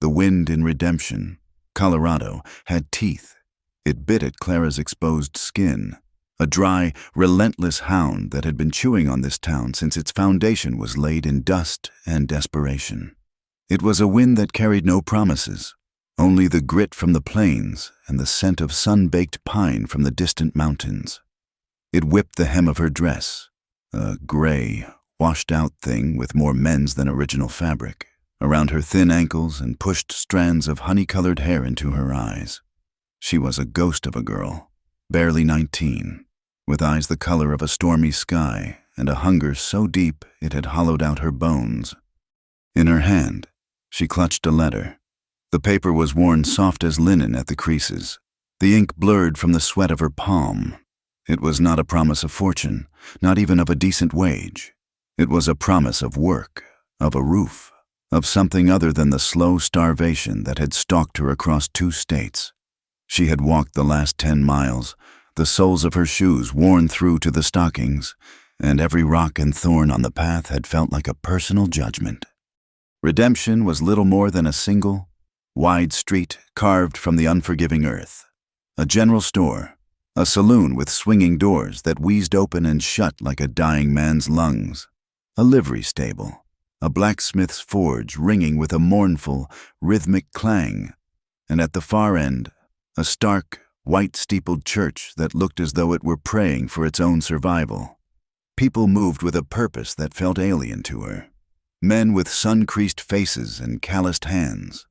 The wind in Redemption, Colorado, had teeth. It bit at Clara's exposed skin, a dry, relentless hound that had been chewing on this town since its foundation was laid in dust and desperation. It was a wind that carried no promises, only the grit from the plains and the scent of sun-baked pine from the distant mountains. It whipped the hem of her dress, a gray, washed-out thing with more men's than original fabric, around her thin ankles and pushed strands of honey-colored hair into her eyes. She was a ghost of a girl, barely 19, with eyes the color of a stormy sky and a hunger so deep it had hollowed out her bones. In her hand, she clutched a letter. The paper was worn soft as linen at the creases, the ink blurred from the sweat of her palm. It was not a promise of fortune, not even of a decent wage. It was a promise of work, of a roof, of something other than the slow starvation that had stalked her across 2 states. She had walked the last 10 miles, the soles of her shoes worn through to the stockings, and every rock and thorn on the path had felt like a personal judgment. Redemption was little more than a single, wide street carved from the unforgiving earth. A general store, a saloon with swinging doors that wheezed open and shut like a dying man's lungs, a livery stable, a blacksmith's forge ringing with a mournful, rhythmic clang, and at the far end, a stark, white-steepled church that looked as though it were praying for its own survival. People moved with a purpose that felt alien to her. Men with sun-creased faces and calloused hands.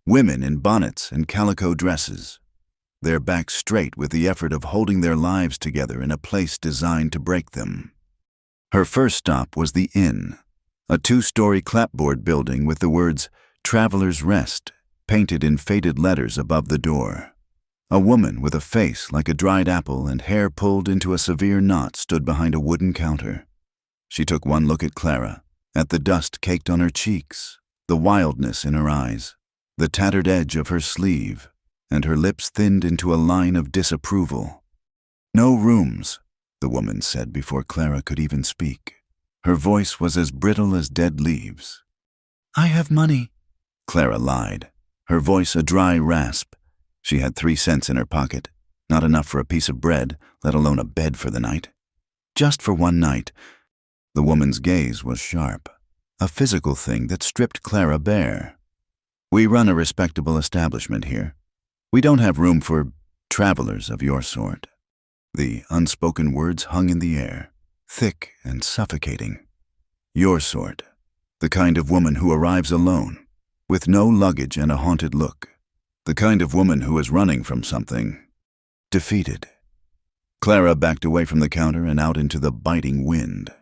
Women in bonnets and calico dresses, their backs straight with the effort of holding their lives together in a place designed to break them. Her first stop was the inn, a 2-story clapboard building with the words "Traveler's Rest" painted in faded letters above the door. A woman with a face like a dried apple and hair pulled into a severe knot stood behind a wooden counter. She took one look at Clara, at the dust caked on her cheeks, the wildness in her eyes, the tattered edge of her sleeve, and her lips thinned into a line of disapproval. "No rooms," the woman said before Clara could even speak. Her voice was as brittle as dead leaves. "I have money," Clara lied, her voice a dry rasp. She had 3 cents in her pocket, not enough for a piece of bread, let alone a bed for the night. Just for one night. The woman's gaze was sharp, a physical thing that stripped Clara bare. "We run a respectable establishment here. We don't have room for travelers of your sort." The unspoken words hung in the air, thick and suffocating. Your sort, the kind of woman who arrives alone, with no luggage and a haunted look. The kind of woman who is running from something, defeated. Clara backed away from the counter and out into the biting wind.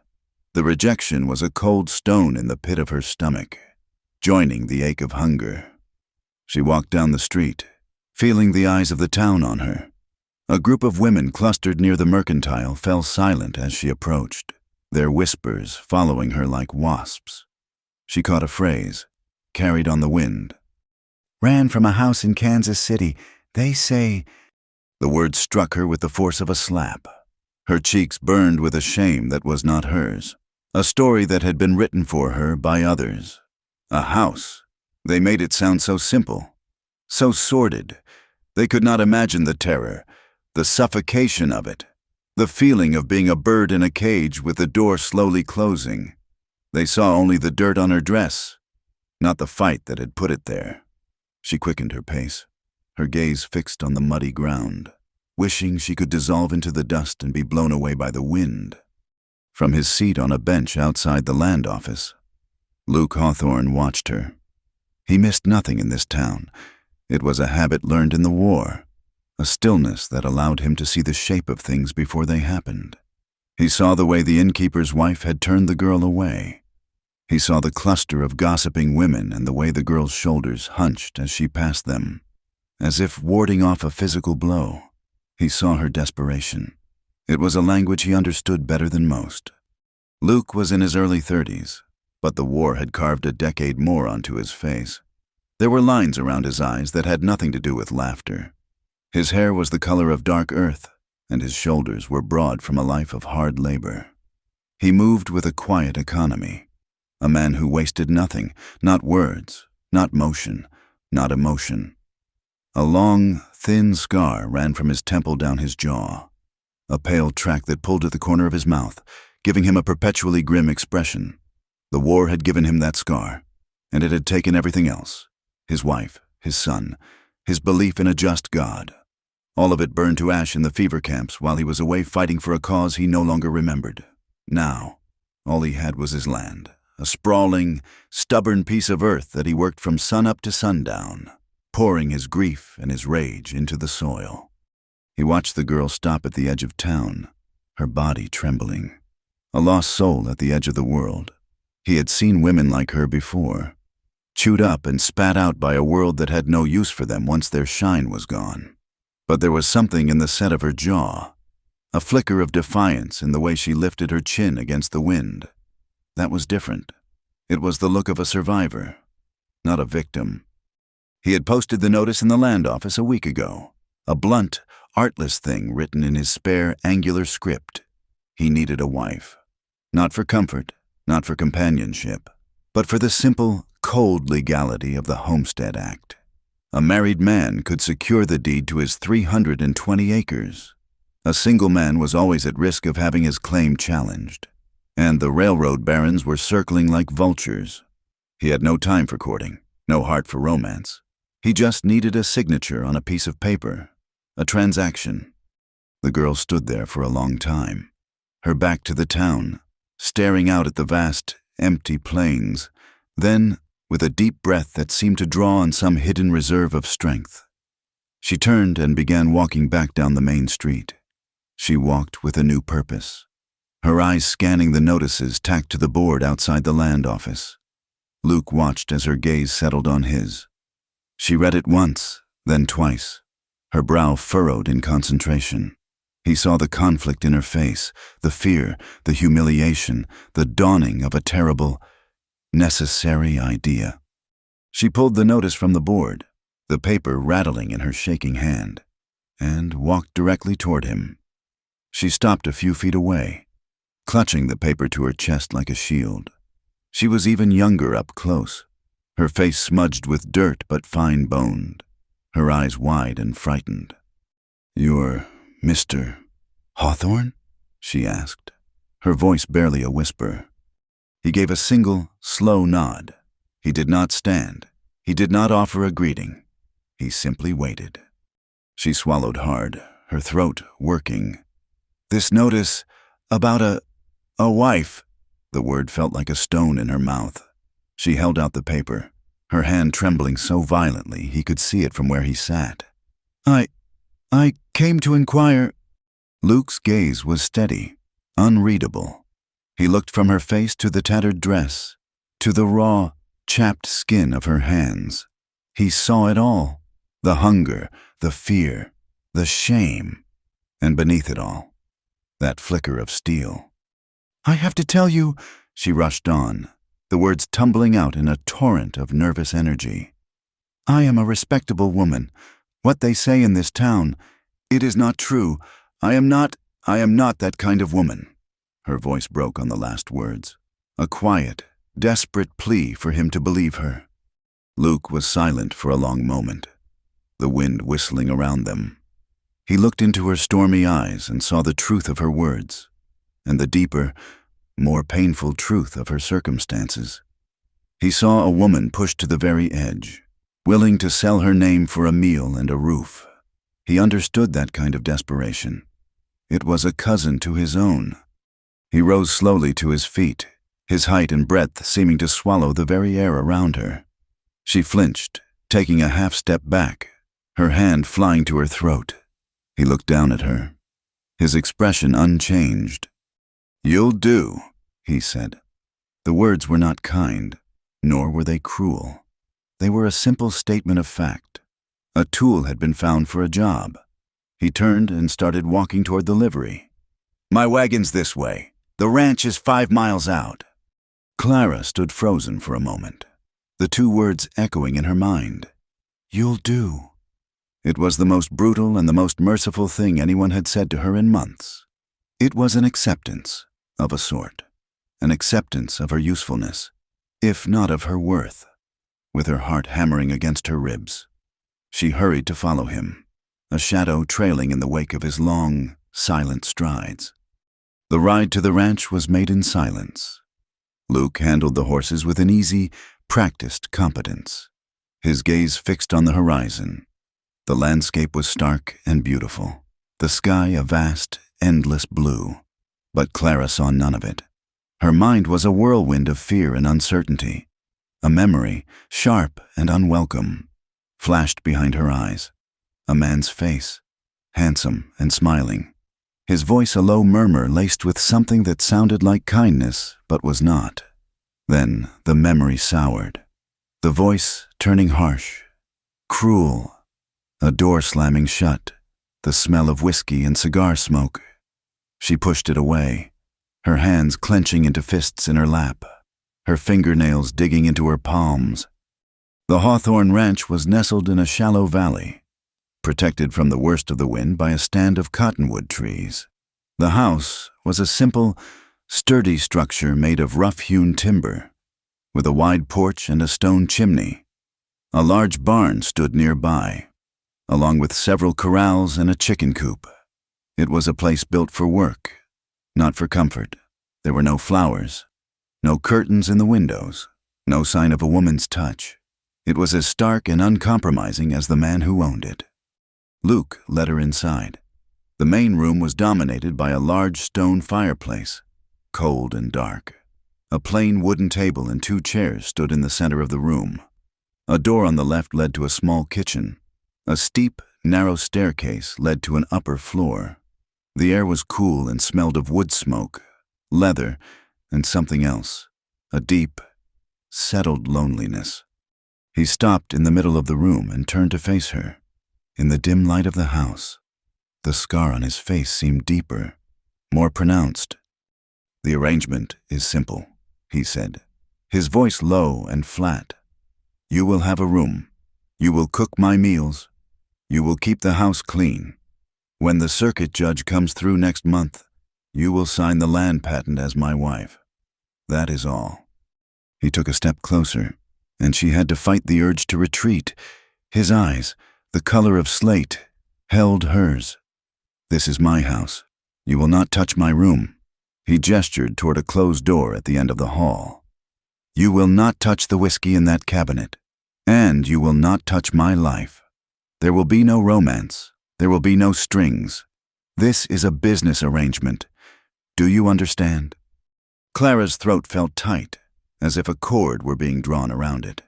The rejection was a cold stone in the pit of her stomach, joining the ache of hunger. She walked down the street, feeling the eyes of the town on her. A group of women clustered near the mercantile fell silent as she approached, their whispers following her like wasps. She caught a phrase, carried on the wind. "Ran from a house in Kansas City. They say—" The word struck her with the force of a slap. Her cheeks burned with a shame that was not hers, a story that had been written for her by others. A house. They made it sound so simple, so sordid. They could not imagine the terror, the suffocation of it, the feeling of being a bird in a cage with the door slowly closing. They saw only the dirt on her dress, not the fight that had put it there. She quickened her pace, her gaze fixed on the muddy ground, wishing she could dissolve into the dust and be blown away by the wind. From his seat on a bench outside the land office, Luke Hawthorne watched her. He missed nothing in this town. It was a habit learned in the war, a stillness that allowed him to see the shape of things before they happened. He saw the way the innkeeper's wife had turned the girl away. He saw the cluster of gossiping women and the way the girl's shoulders hunched as she passed them, as if warding off a physical blow. He saw her desperation. It was a language he understood better than most. Luke was in his early 30s, but the war had carved a decade more onto his face. There were lines around his eyes that had nothing to do with laughter. His hair was the color of dark earth, and his shoulders were broad from a life of hard labor. He moved with a quiet economy. A man who wasted nothing, not words, not motion, not emotion. A long, thin scar ran from his temple down his jaw, a pale track that pulled at the corner of his mouth, giving him a perpetually grim expression. The war had given him that scar, and it had taken everything else: his wife, his son, his belief in a just God. All of it burned to ash in the fever camps while he was away fighting for a cause he no longer remembered. Now, all he had was his land, a sprawling, stubborn piece of earth that he worked from sunup to sundown, pouring his grief and his rage into the soil. He watched the girl stop at the edge of town, her body trembling. A lost soul at the edge of the world. He had seen women like her before, chewed up and spat out by a world that had no use for them once their shine was gone. But there was something in the set of her jaw, a flicker of defiance in the way she lifted her chin against the wind. That was different. It was the look of a survivor, not a victim. He had posted the notice in the land office a week ago, a blunt, artless thing written in his spare, angular script. He needed a wife. Not for comfort, not for companionship, but for the simple, cold legality of the Homestead Act. A married man could secure the deed to his 320 acres. A single man was always at risk of having his claim challenged, and the railroad barons were circling like vultures. He had no time for courting, no heart for romance. He just needed a signature on a piece of paper, a transaction. The girl stood there for a long time, her back to the town, staring out at the vast, empty plains. Then, with a deep breath that seemed to draw on some hidden reserve of strength, she turned and began walking back down the main street. She walked with a new purpose, her eyes scanning the notices tacked to the board outside the land office. Luke watched as her gaze settled on his. She read it once, then twice, her brow furrowed in concentration. He saw the conflict in her face, the fear, the humiliation, the dawning of a terrible, necessary idea. She pulled the notice from the board, the paper rattling in her shaking hand, and walked directly toward him. She stopped a few feet away, clutching the paper to her chest like a shield. She was even younger up close, her face smudged with dirt but fine-boned, her eyes wide and frightened. "You're Mr. Hawthorne?" she asked, her voice barely a whisper. He gave a single, slow nod. He did not stand. He did not offer a greeting. He simply waited. She swallowed hard, her throat working. "This notice about a wife." The word felt like a stone in her mouth. She held out the paper, her hand trembling so violently he could see it from where he sat. I came to inquire." Luke's gaze was steady, unreadable. He looked from her face to the tattered dress, to the raw, chapped skin of her hands. He saw it all, the hunger, the fear, the shame, and beneath it all, that flicker of steel. "I have to tell you," she rushed on, the words tumbling out in a torrent of nervous energy. "I am a respectable woman. What they say in this town, it is not true. I am not that kind of woman." Her voice broke on the last words, a quiet, desperate plea for him to believe her. Luke was silent for a long moment, the wind whistling around them. He looked into her stormy eyes and saw the truth of her words, and the deeper, more painful truth of her circumstances. He saw a woman pushed to the very edge, willing to sell her name for a meal and a roof. He understood that kind of desperation. It was a cousin to his own. He rose slowly to his feet, his height and breadth seeming to swallow the very air around her. She flinched, taking a half-step back, her hand flying to her throat. He looked down at her, his expression unchanged. "You'll do," he said. The words were not kind, nor were they cruel. They were a simple statement of fact. A tool had been found for a job. He turned and started walking toward the livery. "My wagon's this way. The ranch is 5 miles out." Clara stood frozen for a moment, the two words echoing in her mind. "You'll do." It was the most brutal and the most merciful thing anyone had said to her in months. It was an acceptance, of a sort, an acceptance of her usefulness, if not of her worth. with her heart hammering against her ribs. She hurried to follow him, a shadow trailing in the wake of his long, silent strides. The ride to the ranch was made in silence. Luke handled the horses with an easy, practiced competence, his gaze fixed on the horizon. The landscape was stark and beautiful, the sky a vast, endless blue. But Clara saw none of it. Her mind was a whirlwind of fear and uncertainty. A memory, sharp and unwelcome, flashed behind her eyes. A man's face, handsome and smiling. His voice a low murmur laced with something that sounded like kindness, but was not. Then the memory soured. The voice turning harsh, cruel. A door slamming shut, the smell of whiskey and cigar smoke. She pushed it away, her hands clenching into fists in her lap, her fingernails digging into her palms. The Hawthorne Ranch was nestled in a shallow valley, protected from the worst of the wind by a stand of cottonwood trees. The house was a simple, sturdy structure made of rough-hewn timber, with a wide porch and a stone chimney. A large barn stood nearby, along with several corrals and a chicken coop. It was a place built for work, not for comfort. There were no flowers, no curtains in the windows, no sign of a woman's touch. It was as stark and uncompromising as the man who owned it. Luke led her inside. The main room was dominated by a large stone fireplace, cold and dark. A plain wooden table and 2 chairs stood in the center of the room. A door on the left led to a small kitchen. A steep, narrow staircase led to an upper floor. The air was cool and smelled of wood smoke, leather, and something else, a deep, settled loneliness. He stopped in the middle of the room and turned to face her. In the dim light of the house, the scar on his face seemed deeper, more pronounced. "The arrangement is simple," he said, his voice low and flat. "You will have a room. You will cook my meals. You will keep the house clean. When the circuit judge comes through next month, you will sign the land patent as my wife. That is all." He took a step closer, and she had to fight the urge to retreat. His eyes, the color of slate, held hers. "This is my house. You will not touch my room." He gestured toward a closed door at the end of the hall. "You will not touch the whiskey in that cabinet, and you will not touch my life. There will be no romance. There will be no strings. This is a business arrangement. Do you understand?" Clara's throat felt tight, as if a cord were being drawn around it.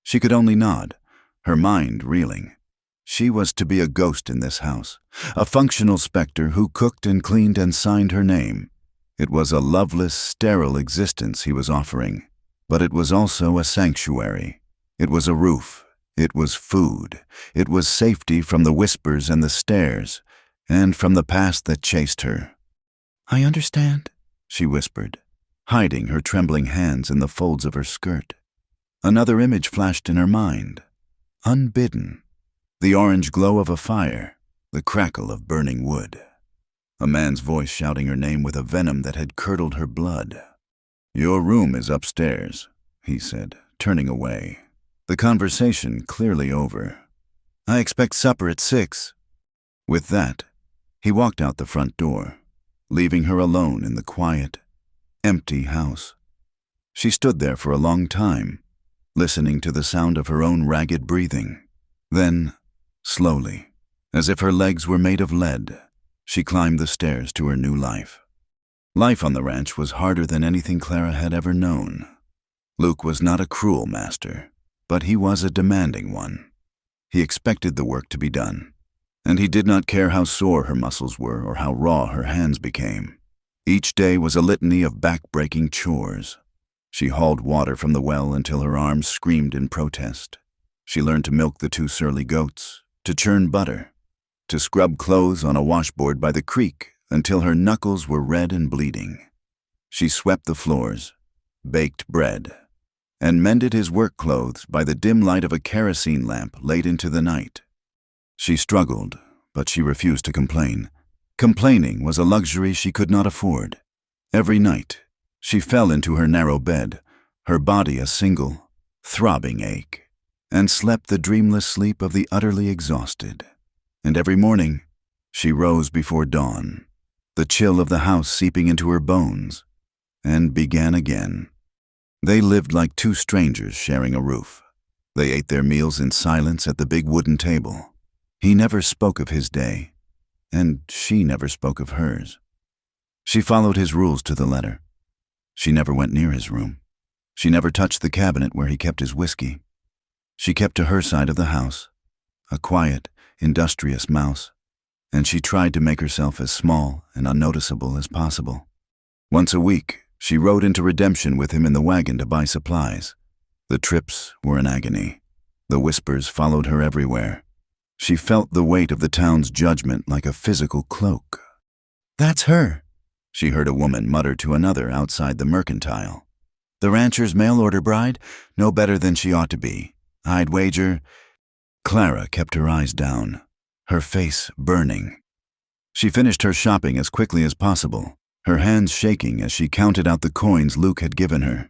She could only nod, her mind reeling. She was to be a ghost in this house, a functional specter who cooked and cleaned and signed her name. It was a loveless, sterile existence he was offering, but it was also a sanctuary. It was a roof. It was food. It was safety from the whispers and the stares, and from the past that chased her. "I understand," she whispered, hiding her trembling hands in the folds of her skirt. Another image flashed in her mind, unbidden. The orange glow of a fire, the crackle of burning wood. A man's voice shouting her name with a venom that had curdled her blood. "Your room is upstairs," he said, turning away. The conversation clearly over. "I expect supper at 6. With that, he walked out the front door, leaving her alone in the quiet, empty house. She stood there for a long time, listening to the sound of her own ragged breathing. Then, slowly, as if her legs were made of lead, she climbed the stairs to her new life. Life on the ranch was harder than anything Clara had ever known. Luke was not a cruel master, but he was a demanding one. He expected the work to be done, and he did not care how sore her muscles were or how raw her hands became. Each day was a litany of back-breaking chores. She hauled water from the well until her arms screamed in protest. She learned to milk the 2 surly goats, to churn butter, to scrub clothes on a washboard by the creek until her knuckles were red and bleeding. She swept the floors, baked bread, and mended his work clothes by the dim light of a kerosene lamp late into the night. She struggled, but she refused to complain. Complaining was a luxury she could not afford. Every night, she fell into her narrow bed, her body a single, throbbing ache, and slept the dreamless sleep of the utterly exhausted. And every morning, she rose before dawn, the chill of the house seeping into her bones, and began again. They lived like two strangers sharing a roof. They ate their meals in silence at the big wooden table. He never spoke of his day, and she never spoke of hers. She followed his rules to the letter. She never went near his room. She never touched the cabinet where he kept his whiskey. She kept to her side of the house, a quiet, industrious mouse, and she tried to make herself as small and unnoticeable as possible. Once a week, she rode into Redemption with him in the wagon to buy supplies. The trips were an agony. The whispers followed her everywhere. She felt the weight of the town's judgment like a physical cloak. "That's her," she heard a woman mutter to another outside the mercantile. "The rancher's mail-order bride, no better than she ought to be. I'd wager—" Clara kept her eyes down, her face burning. She finished her shopping as quickly as possible, her hands shaking as she counted out the coins Luke had given her.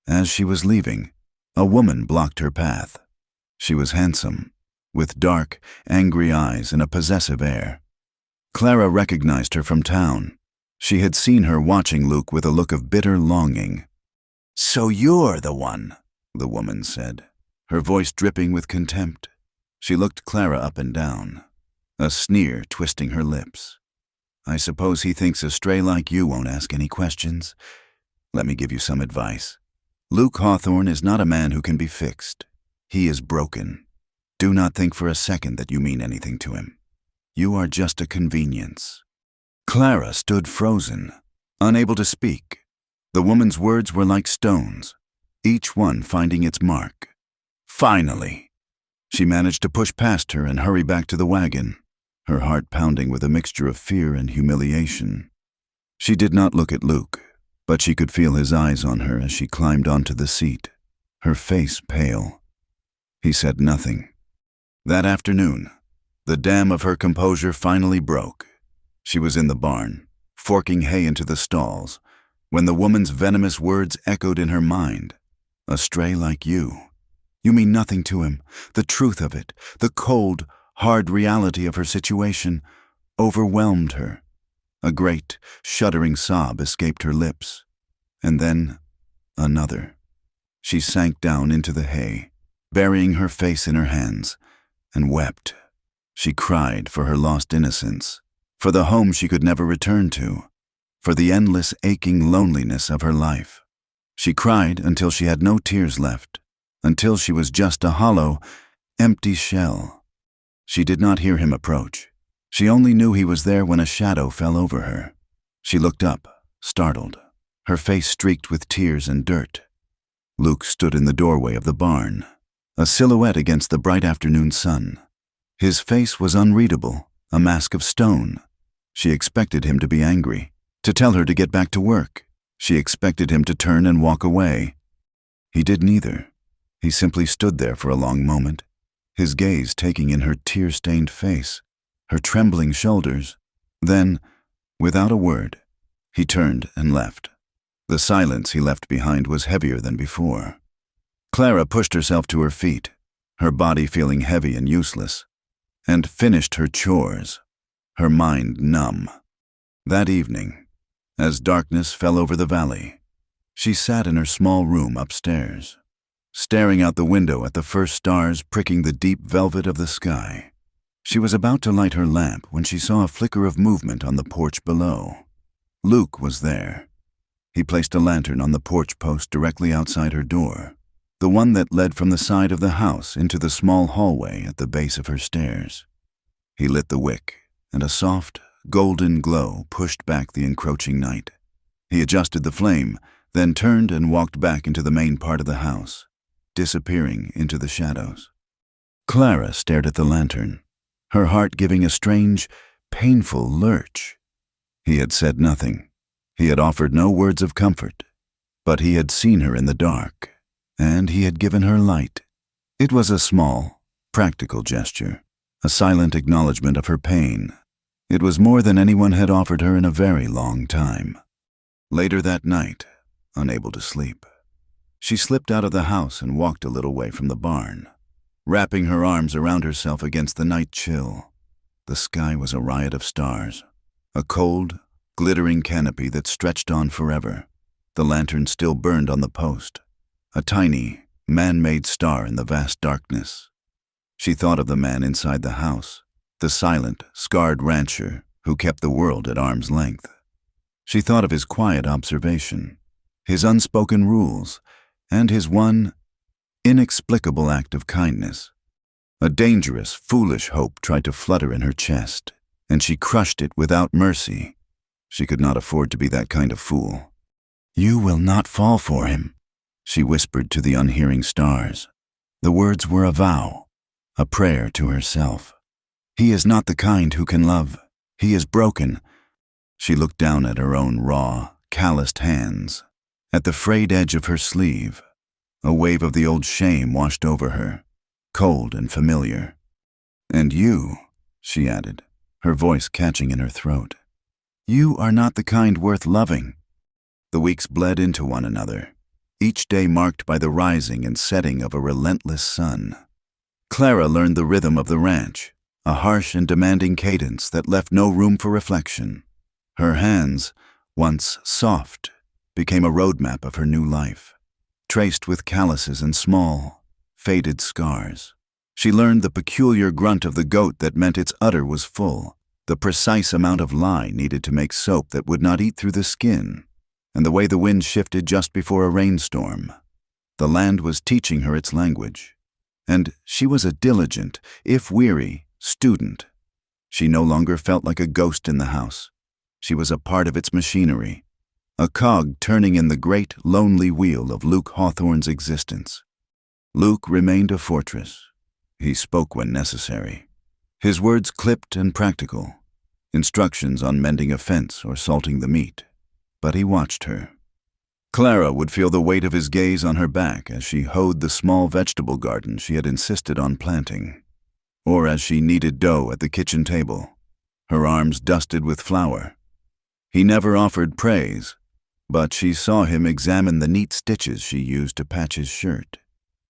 As she was leaving, a woman blocked her path. She was handsome, with dark, angry eyes and a possessive air. Clara recognized her from town. She had seen her watching Luke with a look of bitter longing. "So you're the one," the woman said, her voice dripping with contempt. She looked Clara up and down, a sneer twisting her lips. "I suppose he thinks a stray like you won't ask any questions. Let me give you some advice. Luke Hawthorne is not a man who can be fixed. He is broken. Do not think for a second that you mean anything to him. You are just a convenience." Clara stood frozen, unable to speak. The woman's words were like stones, each one finding its mark. Finally, she managed to push past her and hurry back to the wagon, her heart pounding with a mixture of fear and humiliation. She did not look at Luke, but she could feel his eyes on her as she climbed onto the seat, her face pale. He said nothing. That afternoon, the dam of her composure finally broke. She was in the barn, forking hay into the stalls, when the woman's venomous words echoed in her mind. "A stray like you. You mean nothing to him." The truth of it, the cold, hard reality of her situation, overwhelmed her. A great, shuddering sob escaped her lips, and then another. She sank down into the hay, burying her face in her hands, and wept. She cried for her lost innocence, for the home she could never return to, for the endless aching loneliness of her life. She cried until she had no tears left, until she was just a hollow, empty shell. She did not hear him approach. She only knew he was there when a shadow fell over her. She looked up, startled, her face streaked with tears and dirt. Luke stood in the doorway of the barn, a silhouette against the bright afternoon sun. His face was unreadable, a mask of stone. She expected him to be angry, to tell her to get back to work. She expected him to turn and walk away. He did neither. He simply stood there for a long moment, his gaze taking in her tear-stained face, her trembling shoulders. Then, without a word, he turned and left. The silence he left behind was heavier than before. Clara pushed herself to her feet, her body feeling heavy and useless, and finished her chores, her mind numb. That evening, as darkness fell over the valley, she sat in her small room upstairs, staring out the window at the first stars pricking the deep velvet of the sky. She was about to light her lamp when she saw a flicker of movement on the porch below. Luke was there. He placed a lantern on the porch post directly outside her door, the one that led from the side of the house into the small hallway at the base of her stairs. He lit the wick, and a soft, golden glow pushed back the encroaching night. He adjusted the flame, then turned and walked back into the main part of the house, disappearing into the shadows. Clara stared at the lantern, her heart giving a strange, painful lurch. He had said nothing. He had offered no words of comfort, but he had seen her in the dark, and he had given her light. It was a small, practical gesture, a silent acknowledgement of her pain. It was more than anyone had offered her in a very long time. Later that night, unable to sleep, She slipped out of the house and walked a little way from the barn, wrapping her arms around herself against the night chill. The sky was a riot of stars, a cold, glittering canopy that stretched on forever. The lantern still burned on the post, a tiny, man-made star in the vast darkness. She thought of the man inside the house, the silent, scarred rancher who kept the world at arm's length. She thought of his quiet observation, his unspoken rules, and his one inexplicable act of kindness. A dangerous, foolish hope tried to flutter in her chest, and she crushed it without mercy. She could not afford to be that kind of fool. "You will not fall for him," she whispered to the unhearing stars. The words were a vow, a prayer to herself. "He is not the kind who can love. He is broken." She looked down at her own raw, calloused hands, at the frayed edge of her sleeve. A wave of the old shame washed over her, cold and familiar. "And you," she added, her voice catching in her throat, "you are not the kind worth loving." The weeks bled into one another, each day marked by the rising and setting of a relentless sun. Clara learned the rhythm of the ranch, a harsh and demanding cadence that left no room for reflection. Her hands, once soft, became a roadmap of her new life, traced with calluses and small, faded scars. She learned the peculiar grunt of the goat that meant its udder was full, the precise amount of lye needed to make soap that would not eat through the skin, and the way the wind shifted just before a rainstorm. The land was teaching her its language, and she was a diligent, if weary, student. She no longer felt like a ghost in the house. She was a part of its machinery, a cog turning in the great, lonely wheel of Luke Hawthorne's existence. Luke remained a fortress. He spoke when necessary. His words clipped and practical, instructions on mending a fence or salting the meat. But he watched her. Clara would feel the weight of his gaze on her back as she hoed the small vegetable garden she had insisted on planting, or as she kneaded dough at the kitchen table, her arms dusted with flour. He never offered praise, but she saw him examine the neat stitches she used to patch his shirt,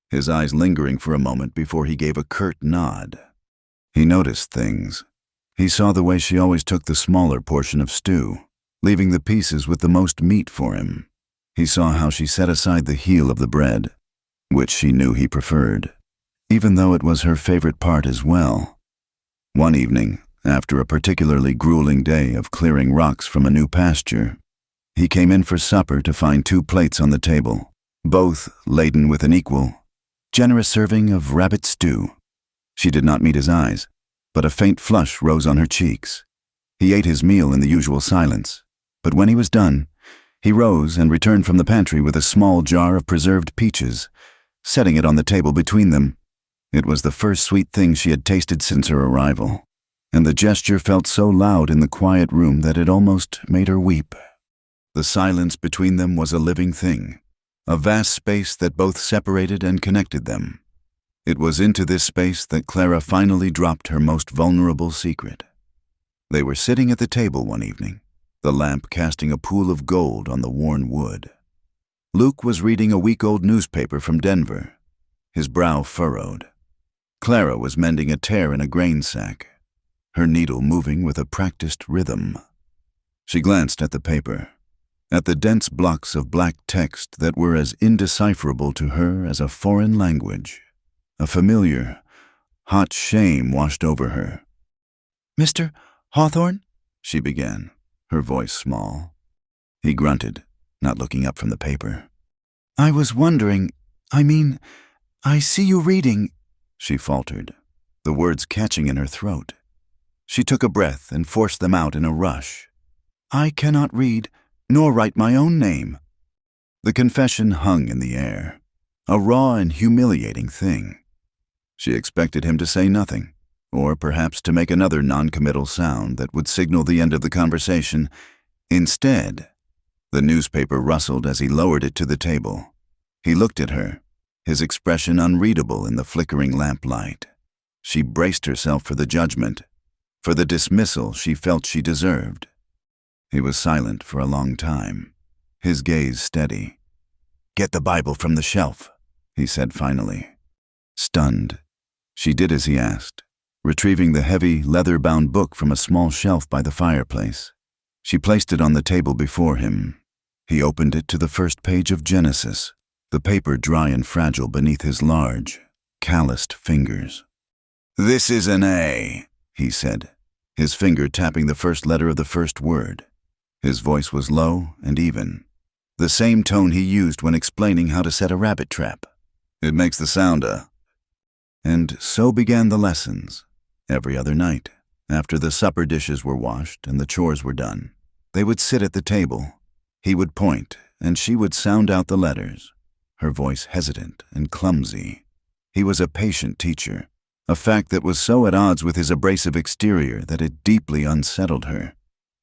his eyes lingering for a moment before he gave a curt nod. He noticed things. He saw the way she always took the smaller portion of stew, leaving the pieces with the most meat for him. He saw how she set aside the heel of the bread, which she knew he preferred, even though it was her favorite part as well. One evening, after a particularly grueling day of clearing rocks from a new pasture, he came in for supper to find 2 plates on the table, both laden with an equal, generous serving of rabbit stew. She did not meet his eyes, but a faint flush rose on her cheeks. He ate his meal in the usual silence, but when he was done, he rose and returned from the pantry with a small jar of preserved peaches, setting it on the table between them. It was the first sweet thing she had tasted since her arrival, and the gesture felt so loud in the quiet room that it almost made her weep. The silence between them was a living thing, a vast space that both separated and connected them. It was into this space that Clara finally dropped her most vulnerable secret. They were sitting at the table one evening, the lamp casting a pool of gold on the worn wood. Luke was reading a week-old newspaper from Denver, his brow furrowed. Clara was mending a tear in a grain sack, her needle moving with a practiced rhythm. She glanced at the paper, at the dense blocks of black text that were as indecipherable to her as a foreign language. A familiar, hot shame washed over her. "Mr. Hawthorne?" she began, her voice small. He grunted, not looking up from the paper. "I was wondering, I see you reading," she faltered, the words catching in her throat. She took a breath and forced them out in a rush. "I cannot read, nor write my own name." The confession hung in the air, a raw and humiliating thing. She expected him to say nothing, or perhaps to make another non-committal sound that would signal the end of the conversation. Instead, the newspaper rustled as he lowered it to the table. He looked at her, his expression unreadable in the flickering lamplight. She braced herself for the judgment, for the dismissal she felt she deserved. He was silent for a long time, his gaze steady. "Get the Bible from the shelf," he said finally. Stunned, she did as he asked, retrieving the heavy, leather-bound book from a small shelf by the fireplace. She placed it on the table before him. He opened it to the first page of Genesis, the paper dry and fragile beneath his large, calloused fingers. "This is an A," he said, his finger tapping the first letter of the first word. His voice was low and even, the same tone he used when explaining how to set a rabbit trap. "It makes the sound, And so began the lessons. Every other night, after the supper dishes were washed and the chores were done, they would sit at the table. He would point, and she would sound out the letters, her voice hesitant and clumsy. He was a patient teacher, a fact that was so at odds with his abrasive exterior that it deeply unsettled her.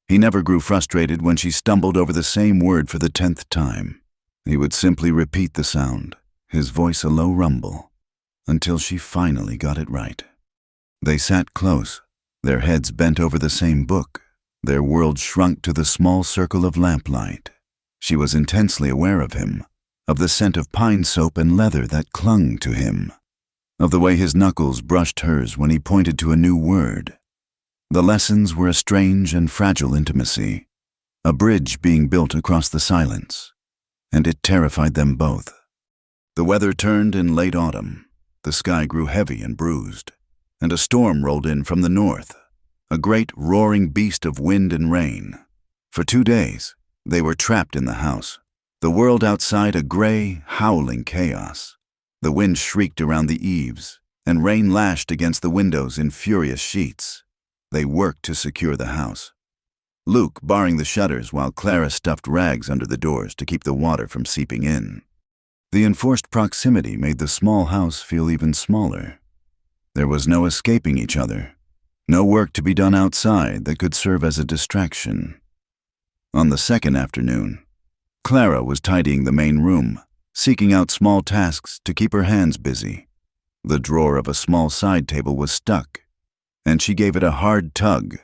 He never grew frustrated when she stumbled over the same word for the 10th time. He would simply repeat the sound, his voice a low rumble, until she finally got it right. They sat close, their heads bent over the same book, their world shrunk to the small circle of lamplight. She was intensely aware of him, of the scent of pine soap and leather that clung to him, of the way his knuckles brushed hers when he pointed to a new word. The lessons were a strange and fragile intimacy, a bridge being built across the silence, and it terrified them both. The weather turned in late autumn. The sky grew heavy and bruised, and a storm rolled in from the north, a great roaring beast of wind and rain. For 2 days, they were trapped in the house, the world outside a gray, howling chaos. The wind shrieked around the eaves, and rain lashed against the windows in furious sheets. They worked to secure the house, Luke barring the shutters while Clara stuffed rags under the doors to keep the water from seeping in. The enforced proximity made the small house feel even smaller. There was no escaping each other, no work to be done outside that could serve as a distraction. On the second afternoon, Clara was tidying the main room, seeking out small tasks to keep her hands busy. The drawer of a small side table was stuck, and she gave it a hard tug.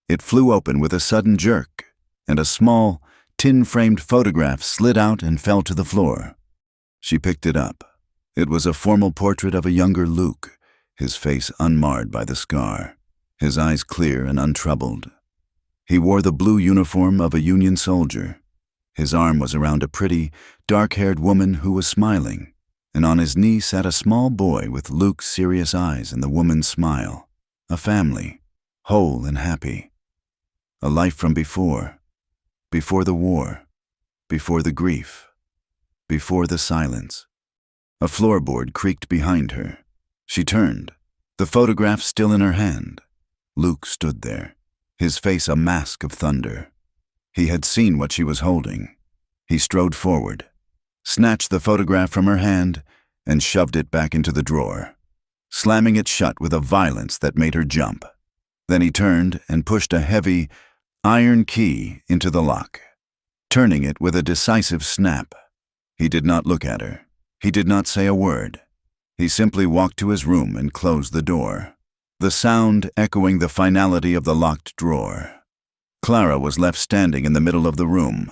It flew open with a sudden jerk, and a small, tin-framed photograph slid out and fell to the floor. She picked it up. It was a formal portrait of a younger Luke, his face unmarred by the scar, his eyes clear and untroubled. He wore the blue uniform of a Union soldier. His arm was around a pretty, dark-haired woman who was smiling, and on his knee sat a small boy with Luke's serious eyes and the woman's smile. A family, whole and happy. A life from before the war, before the grief, before the silence. A floorboard creaked behind her. She turned, the photograph still in her hand. Luke stood there, his face a mask of thunder. He had seen what she was holding. He strode forward, snatched the photograph from her hand, and shoved it back into the drawer, slamming it shut with a violence that made her jump. Then he turned and pushed a heavy, iron key into the lock, turning it with a decisive snap. He did not look at her. He did not say a word. He simply walked to his room and closed the door, the sound echoing the finality of the locked drawer. Clara was left standing in the middle of the room,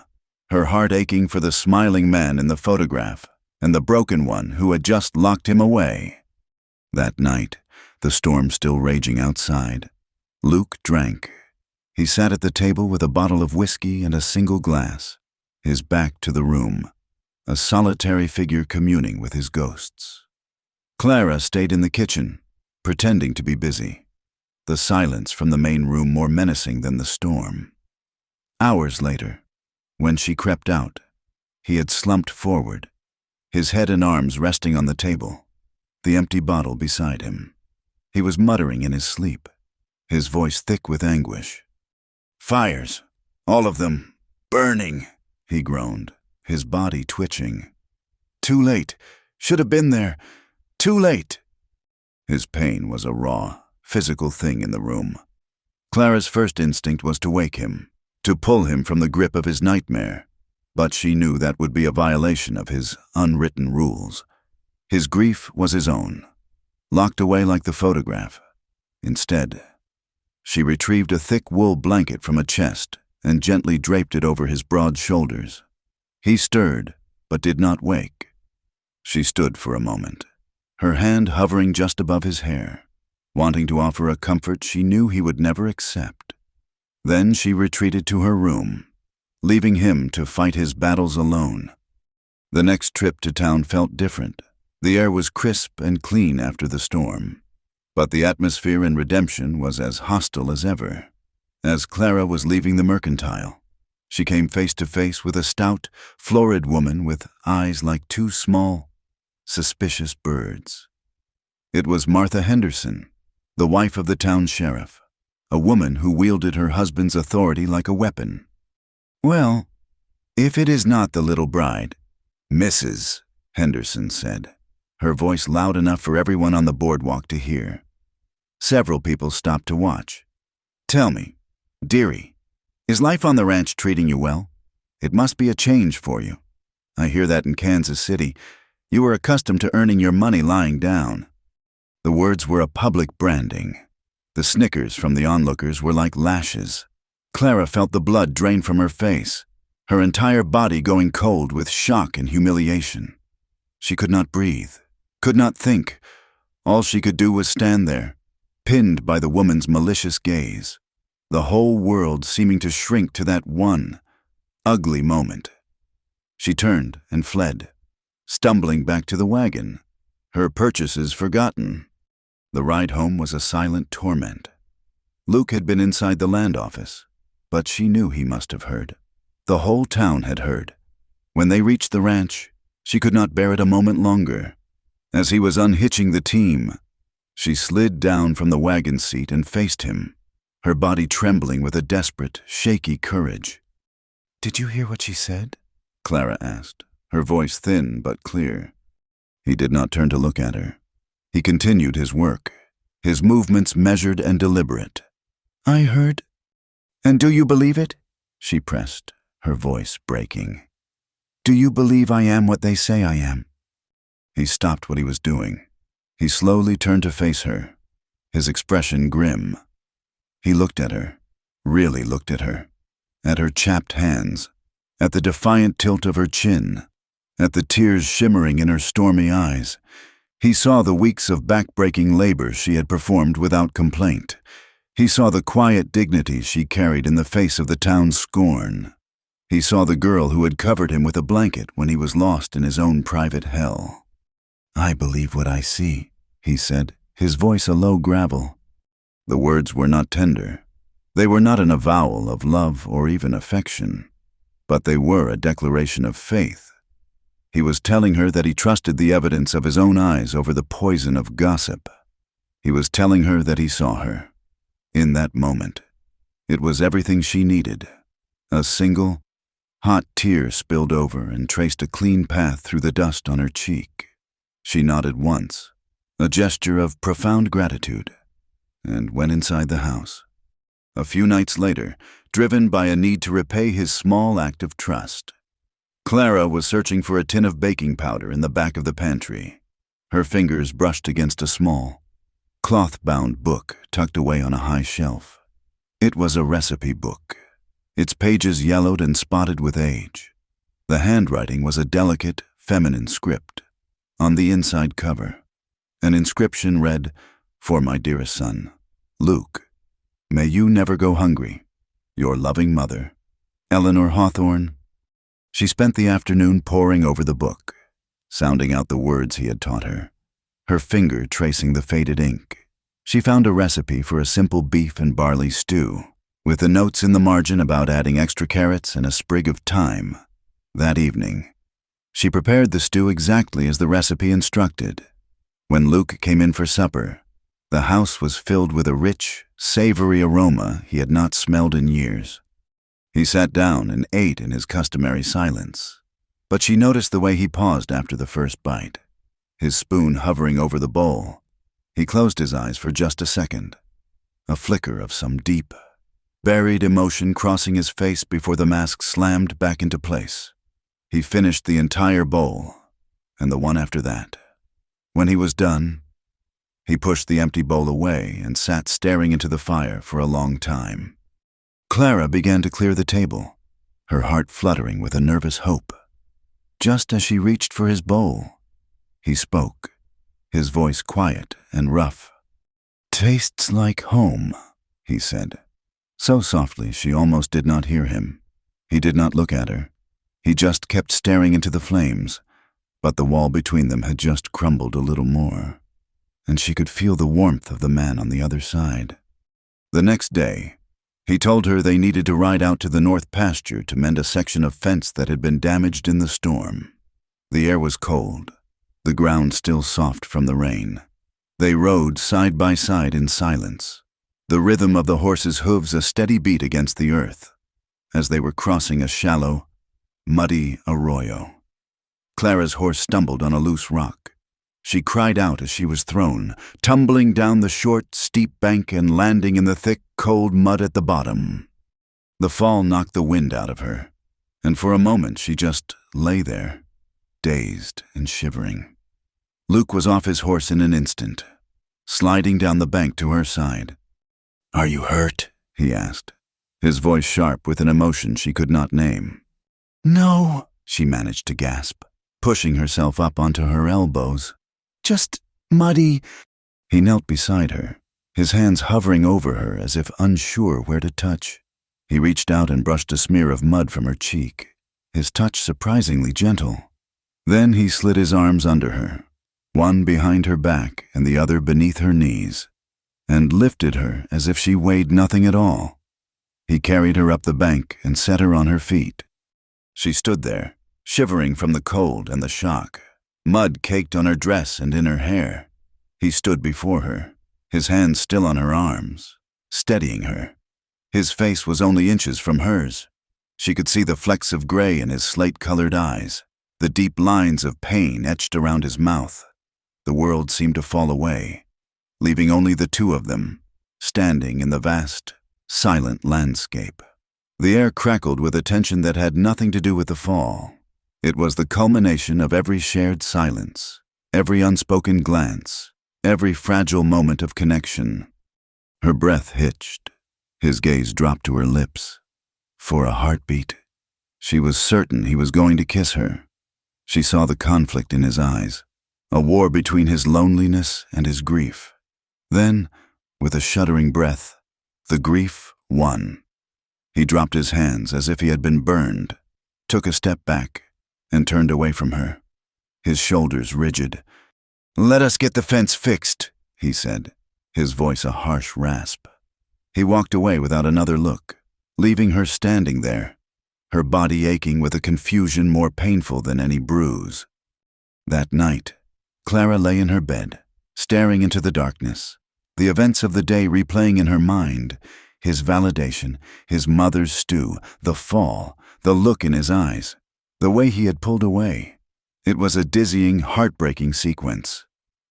her heart aching for the smiling man in the photograph and the broken one who had just locked him away. That night, the storm still raging outside, Luke drank. He sat at the table with a bottle of whiskey and a single glass, his back to the room, a solitary figure communing with his ghosts. Clara stayed in the kitchen, pretending to be busy, the silence from the main room more menacing than the storm. Hours later, when she crept out, he had slumped forward, his head and arms resting on the table, the empty bottle beside him. He was muttering in his sleep, his voice thick with anguish. "Fires, all of them, burning," he groaned, his body twitching. "Too late, should have been there, too late." His pain was a raw, physical thing in the room. Clara's first instinct was to wake him, to pull him from the grip of his nightmare, but she knew that would be a violation of his unwritten rules. His grief was his own, locked away like the photograph. Instead, she retrieved a thick wool blanket from a chest and gently draped it over his broad shoulders. He stirred, but did not wake. She stood for a moment, her hand hovering just above his hair, wanting to offer a comfort she knew he would never accept. Then she retreated to her room, leaving him to fight his battles alone. The next trip to town felt different. The air was crisp and clean after the storm, but the atmosphere in Redemption was as hostile as ever. As Clara was leaving the mercantile, she came face to face with a stout, florid woman with eyes like two small, suspicious birds. It was Martha Henderson, the wife of the town sheriff, a woman who wielded her husband's authority like a weapon. "Well, if it is not the little bride, Mrs. Henderson said, her voice loud enough for everyone on the boardwalk to hear. Several people stopped to watch. "Tell me, dearie, is life on the ranch treating you well? It must be a change for you. I hear that in Kansas City, you were accustomed to earning your money lying down." The words were a public branding. The snickers from the onlookers were like lashes. Clara felt the blood drain from her face, her entire body going cold with shock and humiliation. She could not breathe, could not think. All she could do was stand there, pinned by the woman's malicious gaze, the whole world seeming to shrink to that one ugly moment. She turned and fled, stumbling back to the wagon, her purchases forgotten. The ride home was a silent torment. Luke had been inside the land office, but she knew he must have heard. The whole town had heard. When they reached the ranch, she could not bear it a moment longer. As he was unhitching the team, she slid down from the wagon seat and faced him, her body trembling with a desperate, shaky courage. "Did you hear what she said?" Clara asked, her voice thin but clear. He did not turn to look at her. He continued his work, his movements measured and deliberate. "I heard." "And do you believe it?" she pressed, her voice breaking. "Do you believe I am what they say I am?" He stopped what he was doing. He slowly turned to face her, his expression grim. He looked at her, really looked at her chapped hands, at the defiant tilt of her chin, at the tears shimmering in her stormy eyes. He saw the weeks of back-breaking labor she had performed without complaint. He saw the quiet dignity she carried in the face of the town's scorn. He saw the girl who had covered him with a blanket when he was lost in his own private hell. "I believe what I see," he said, his voice a low gravel. The words were not tender. They were not an avowal of love or even affection, but they were a declaration of faith. He was telling her that he trusted the evidence of his own eyes over the poison of gossip. He was telling her that he saw her. In that moment, it was everything she needed. A single, hot tear spilled over and traced a clean path through the dust on her cheek. She nodded once, a gesture of profound gratitude, and went inside the house. A few nights later, driven by a need to repay his small act of trust, Clara was searching for a tin of baking powder in the back of the pantry. Her fingers brushed against a small, cloth-bound book tucked away on a high shelf. It was a recipe book, its pages yellowed and spotted with age. The handwriting was a delicate, feminine script. On the inside cover, an inscription read, "For my dearest son, Luke, may you never go hungry. Your loving mother, Eleanor Hawthorne." She spent the afternoon poring over the book, sounding out the words he had taught her, her finger tracing the faded ink. She found a recipe for a simple beef and barley stew, with the notes in the margin about adding extra carrots and a sprig of thyme. That evening, she prepared the stew exactly as the recipe instructed. When Luke came in for supper, the house was filled with a rich, savory aroma he had not smelled in years. He sat down and ate in his customary silence, but she noticed the way he paused after the first bite, his spoon hovering over the bowl. He closed his eyes for just a second, a flicker of some deep, buried emotion crossing his face before the mask slammed back into place. He finished the entire bowl, and the one after that. When he was done, he pushed the empty bowl away and sat staring into the fire for a long time. Clara began to clear the table, her heart fluttering with a nervous hope. just as she reached for his bowl. He spoke, his voice quiet and rough. "Tastes like home," he said, so softly she almost did not hear him. He did not look at her. He just kept staring into the flames, but the wall between them had just crumbled a little more, and she could feel the warmth of the man on the other side. The next day, he told her they needed to ride out to the north pasture to mend a section of fence that had been damaged in the storm. The air was cold, the ground still soft from the rain. They rode side by side in silence, the rhythm of the horse's hooves a steady beat against the earth, as they were crossing a shallow, muddy arroyo. Clara's horse stumbled on a loose rock. She cried out as she was thrown, tumbling down the short, steep bank and landing in the thick, cold mud at the bottom. The fall knocked the wind out of her, and for a moment she just lay there, dazed and shivering. Luke was off his horse in an instant, sliding down the bank to her side. "Are you hurt?" he asked, his voice sharp with an emotion she could not name. "No," she managed to gasp, pushing herself up onto her elbows. "Just muddy." He knelt beside her, his hands hovering over her as if unsure where to touch. He reached out and brushed a smear of mud from her cheek, his touch surprisingly gentle. Then he slid his arms under her, one behind her back and the other beneath her knees, and lifted her as if she weighed nothing at all. He carried her up the bank and set her on her feet. She stood there, shivering from the cold and the shock, mud caked on her dress and in her hair. He stood before her, his hands still on her arms, steadying her. His face was only inches from hers. She could see the flecks of gray in his slate-colored eyes, the deep lines of pain etched around his mouth. The world seemed to fall away, leaving only the two of them, standing in the vast, silent landscape. The air crackled with a tension that had nothing to do with the fall. It was the culmination of every shared silence, every unspoken glance, every fragile moment of connection. Her breath hitched. His gaze dropped to her lips. For a heartbeat, she was certain he was going to kiss her. She saw the conflict in his eyes, a war between his loneliness and his grief. Then, with a shuddering breath, the grief won. He dropped his hands as if he had been burned, took a step back, and turned away from her, his shoulders rigid. "Let us get the fence fixed," he said, his voice a harsh rasp. He walked away without another look, leaving her standing there, her body aching with a confusion more painful than any bruise. That night, Clara lay in her bed, staring into the darkness, the events of the day replaying in her mind, his validation, his mother's stew, the fall, the look in his eyes, the way he had pulled away. It was a dizzying, heartbreaking sequence.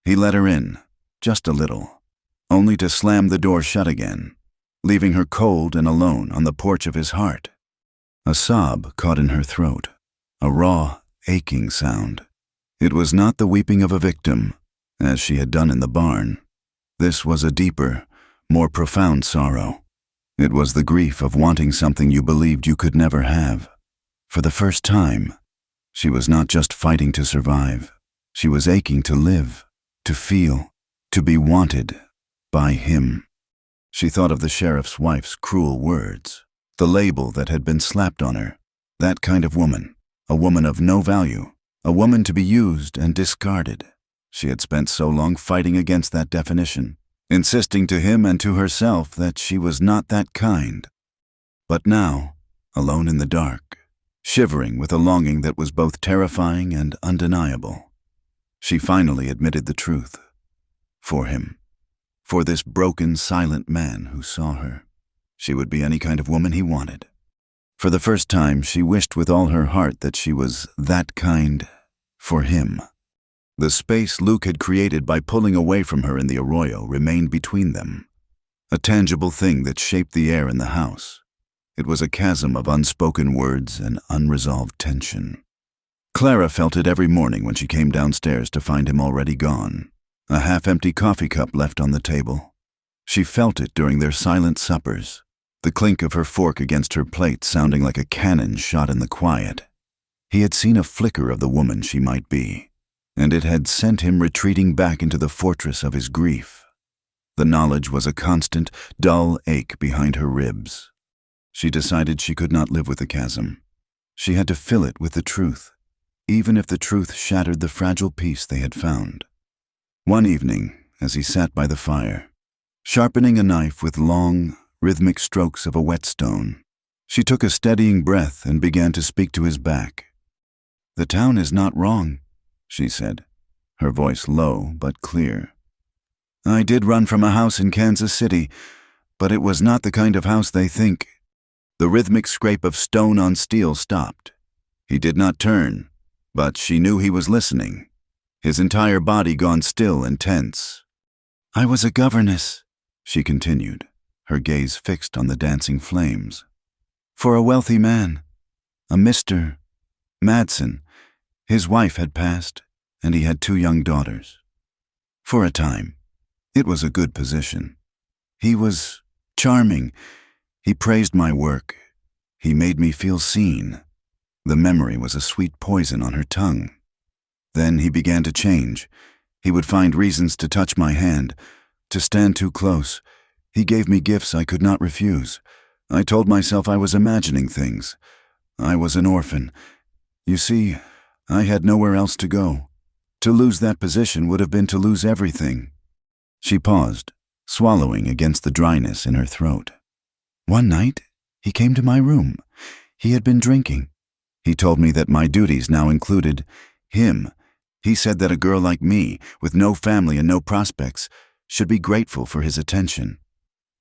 He let her in, just a little, only to slam the door shut again, leaving her cold and alone on the porch of his heart. A sob caught in her throat, a raw, aching sound. It was not the weeping of a victim, as she had done in the barn. This was a deeper, more profound sorrow. It was the grief of wanting something you believed you could never have. For the first time, she was not just fighting to survive. She was aching to live, to feel, to be wanted by him. She thought of the sheriff's wife's cruel words, the label that had been slapped on her, that kind of woman, a woman of no value, a woman to be used and discarded. She had spent so long fighting against that definition, insisting to him and to herself that she was not that kind. But now, alone in the dark, shivering with a longing that was both terrifying and undeniable, she finally admitted the truth. For him, for this broken, silent man who saw her, she would be any kind of woman he wanted. For the first time, she wished with all her heart that she was that kind for him. The space Luke had created by pulling away from her in the arroyo remained between them, a tangible thing that shaped the air in the house. It was a chasm of unspoken words and unresolved tension. Clara felt it every morning when she came downstairs to find him already gone, a half-empty coffee cup left on the table. She felt it during their silent suppers, the clink of her fork against her plate sounding like a cannon shot in the quiet. He had seen a flicker of the woman she might be, and it had sent him retreating back into the fortress of his grief. The knowledge was a constant, dull ache behind her ribs. She decided she could not live with the chasm. She had to fill it with the truth, even if the truth shattered the fragile peace they had found. One evening, as he sat by the fire, sharpening a knife with long, rhythmic strokes of a whetstone, she took a steadying breath and began to speak to his back. "The town is not wrong," she said, her voice low but clear. "I did run from a house in Kansas City, but it was not the kind of house they think." The rhythmic scrape of stone on steel stopped. He did not turn, but she knew he was listening, his entire body gone still and tense. "I was a governess," she continued, her gaze fixed on the dancing flames. "For a wealthy man, a Mr. Madsen. His wife had passed, and he had 2 young daughters. For a time, it was a good position. He was charming. He praised my work. He made me feel seen." The memory was a sweet poison on her tongue. Then he began to change. He would find reasons to touch my hand, to stand too close. He gave me gifts I could not refuse. I told myself I was imagining things. I was an orphan. You see, I had nowhere else to go. To lose that position would have been to lose everything. She paused, swallowing against the dryness in her throat. "One night, he came to my room. He had been drinking. He told me that my duties now included him. He said that a girl like me, with no family and no prospects, should be grateful for his attention."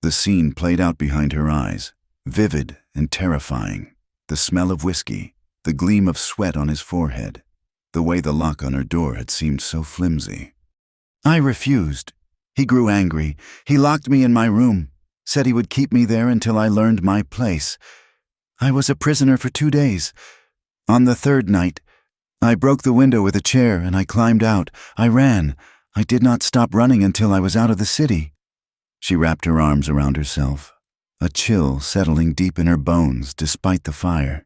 The scene played out behind her eyes, vivid and terrifying. The smell of whiskey, the gleam of sweat on his forehead, the way the lock on her door had seemed so flimsy. "I refused. He grew angry. He locked me in my room, said he would keep me there until I learned my place. I was a prisoner for 2 days. On the 3rd night, I broke the window with a chair and I climbed out. I ran. I did not stop running until I was out of the city." She wrapped her arms around herself, a chill settling deep in her bones despite the fire.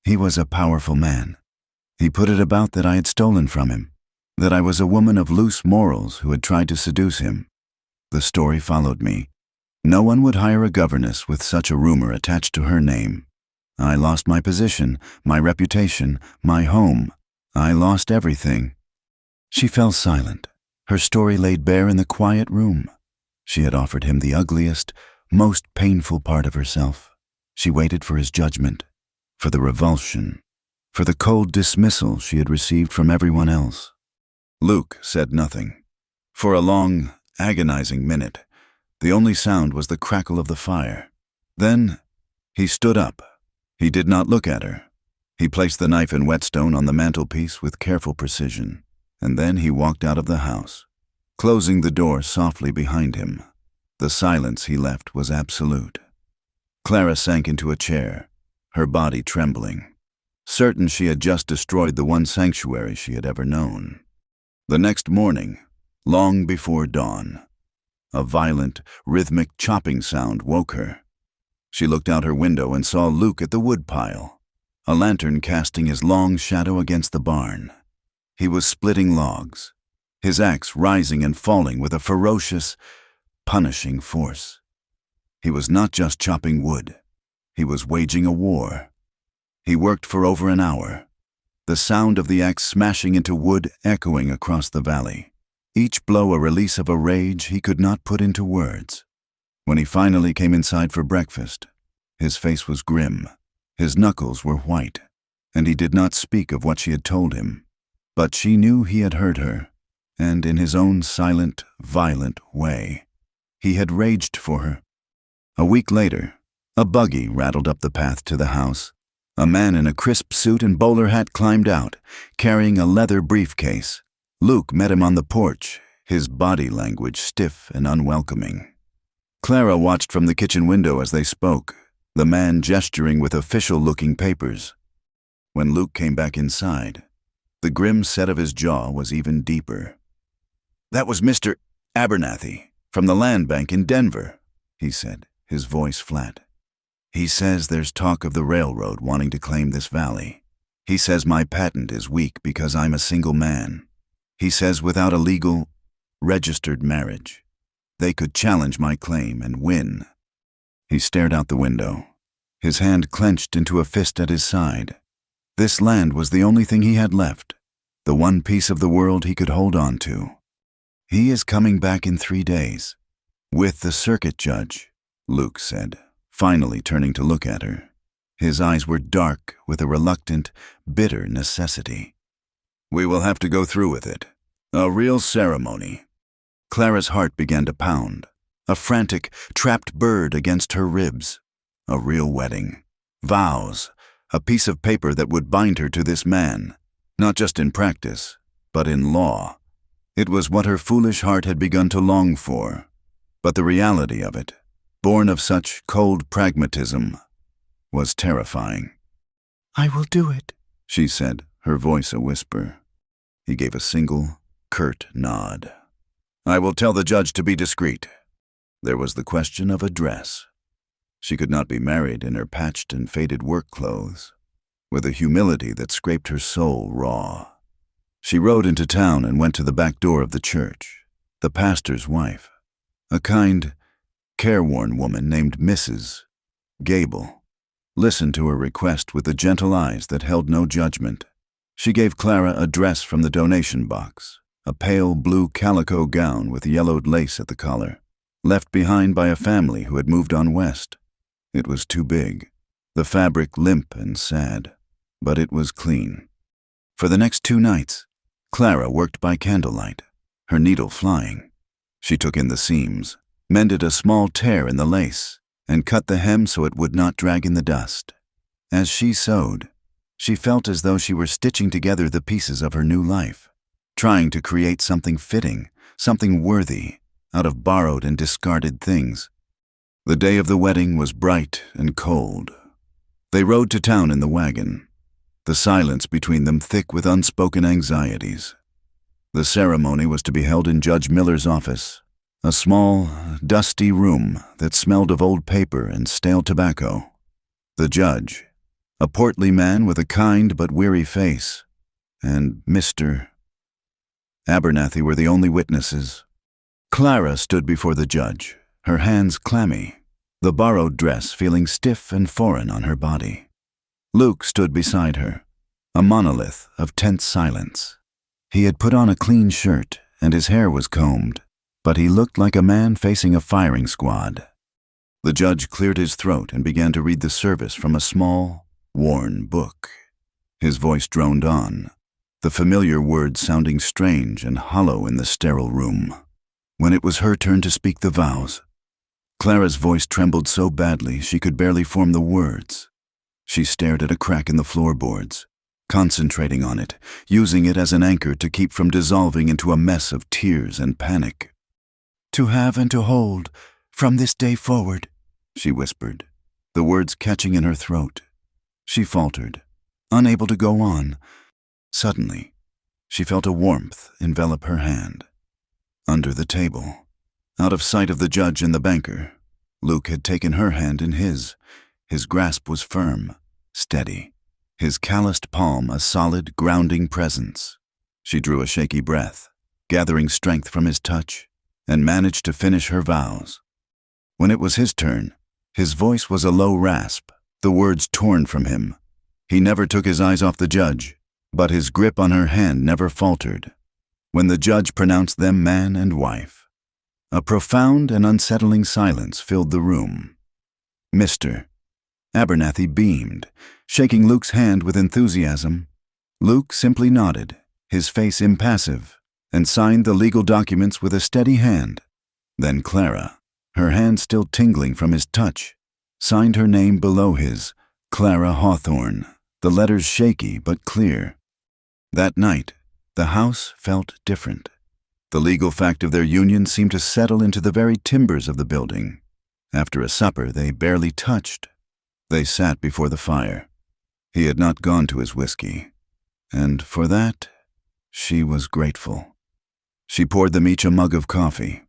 He was a powerful man. He put it about that I had stolen from him, that I was a woman of loose morals who had tried to seduce him. The story followed me. No one would hire a governess with such a rumor attached to her name. I lost my position, my reputation, my home. I lost everything. She fell silent, her story laid bare in the quiet room. She had offered him the ugliest, most painful part of herself. She waited for his judgment, for the revulsion, for the cold dismissal she had received from everyone else. Luke said nothing. For a long, agonizing minute, the only sound was the crackle of the fire. Then he stood up. He did not look at her. He placed the knife and whetstone on the mantelpiece with careful precision, and then he walked out of the house, closing the door softly behind him. The silence he left was absolute. Clara sank into a chair, her body trembling, certain she had just destroyed the one sanctuary she had ever known. The next morning, long before dawn, a violent, rhythmic chopping sound woke her. She looked out her window and saw Luke at the woodpile, a lantern casting his long shadow against the barn. He was splitting logs, his axe rising and falling with a ferocious, punishing force. He was not just chopping wood. He was waging a war. He worked for over an hour, the sound of the axe smashing into wood echoing across the valley, each blow a release of a rage he could not put into words. When he finally came inside for breakfast, his face was grim, his knuckles were white, and he did not speak of what she had told him. But she knew he had heard her, and in his own silent, violent way, he had raged for her. A week later, a buggy rattled up the path to the house. A man in a crisp suit and bowler hat climbed out, carrying a leather briefcase. Luke met him on the porch, his body language stiff and unwelcoming. Clara watched from the kitchen window as they spoke, the man gesturing with official-looking papers. When Luke came back inside, the grim set of his jaw was even deeper. "That was Mr. Abernathy, from the land bank in Denver," he said, his voice flat. "He says there's talk of the railroad wanting to claim this valley. He says my patent is weak because I'm a single man. He says without a legal, registered marriage, they could challenge my claim and win. He stared out the window, his hand clenched into a fist at his side. This land was the only thing he had left, the one piece of the world he could hold on to. He is coming back in 3 days. With the circuit judge, Luke said, finally turning to look at her. His eyes were dark with a reluctant, bitter necessity. We will have to go through with it. A real ceremony. Clara's heart began to pound. A frantic, trapped bird against her ribs. A real wedding. Vows. A piece of paper that would bind her to this man. Not just in practice, but in law. It was what her foolish heart had begun to long for. But the reality of it, born of such cold pragmatism, was terrifying. I will do it, she said, her voice a whisper. He gave a single, curt nod. I will tell the judge to be discreet. There was the question of a dress. She could not be married in her patched and faded work clothes, with a humility that scraped her soul raw. She rode into town and went to the back door of the church. The pastor's wife, a kind, careworn woman named Mrs. Gable, listened to her request with the gentle eyes that held no judgment. She gave Clara a dress from the donation box, a pale blue calico gown with yellowed lace at the collar, left behind by a family who had moved on west. It was too big, the fabric limp and sad, but it was clean. For the next 2 nights, Clara worked by candlelight, her needle flying. She took in the seams, mended a small tear in the lace, and cut the hem so it would not drag in the dust. As she sewed, she felt as though she were stitching together the pieces of her new life, trying to create something fitting, something worthy, out of borrowed and discarded things. The day of the wedding was bright and cold. They rode to town in the wagon, the silence between them thick with unspoken anxieties. The ceremony was to be held in Judge Miller's office, a small, dusty room that smelled of old paper and stale tobacco. The judge, a portly man with a kind but weary face, and Mr. Abernathy were the only witnesses. Clara stood before the judge, her hands clammy, the borrowed dress feeling stiff and foreign on her body. Luke stood beside her, a monolith of tense silence. He had put on a clean shirt and his hair was combed, but he looked like a man facing a firing squad. The judge cleared his throat and began to read the service from a small, worn book. His voice droned on, the familiar words sounding strange and hollow in the sterile room. When it was her turn to speak the vows, Clara's voice trembled so badly she could barely form the words. She stared at a crack in the floorboards, concentrating on it, using it as an anchor to keep from dissolving into a mess of tears and panic. To have and to hold, from this day forward, she whispered, the words catching in her throat. She faltered, unable to go on. Suddenly, she felt a warmth envelop her hand. Under the table, out of sight of the judge and the banker, Luke had taken her hand in his. His grasp was firm, steady, his calloused palm a solid, grounding presence. She drew a shaky breath, gathering strength from his touch, and managed to finish her vows. When it was his turn, his voice was a low rasp, the words torn from him. He never took his eyes off the judge, but his grip on her hand never faltered. When the judge pronounced them man and wife, a profound and unsettling silence filled the room. Mr. Abernathy beamed, shaking Luke's hand with enthusiasm. Luke simply nodded, his face impassive, and signed the legal documents with a steady hand. Then Clara, her hand still tingling from his touch, signed her name below his, Clara Hawthorne, the letters shaky but clear. That night, the house felt different. The legal fact of their union seemed to settle into the very timbers of the building. After a supper they barely touched. They sat before the fire. He had not gone to his whiskey, and for that, she was grateful. She poured them each a mug of coffee,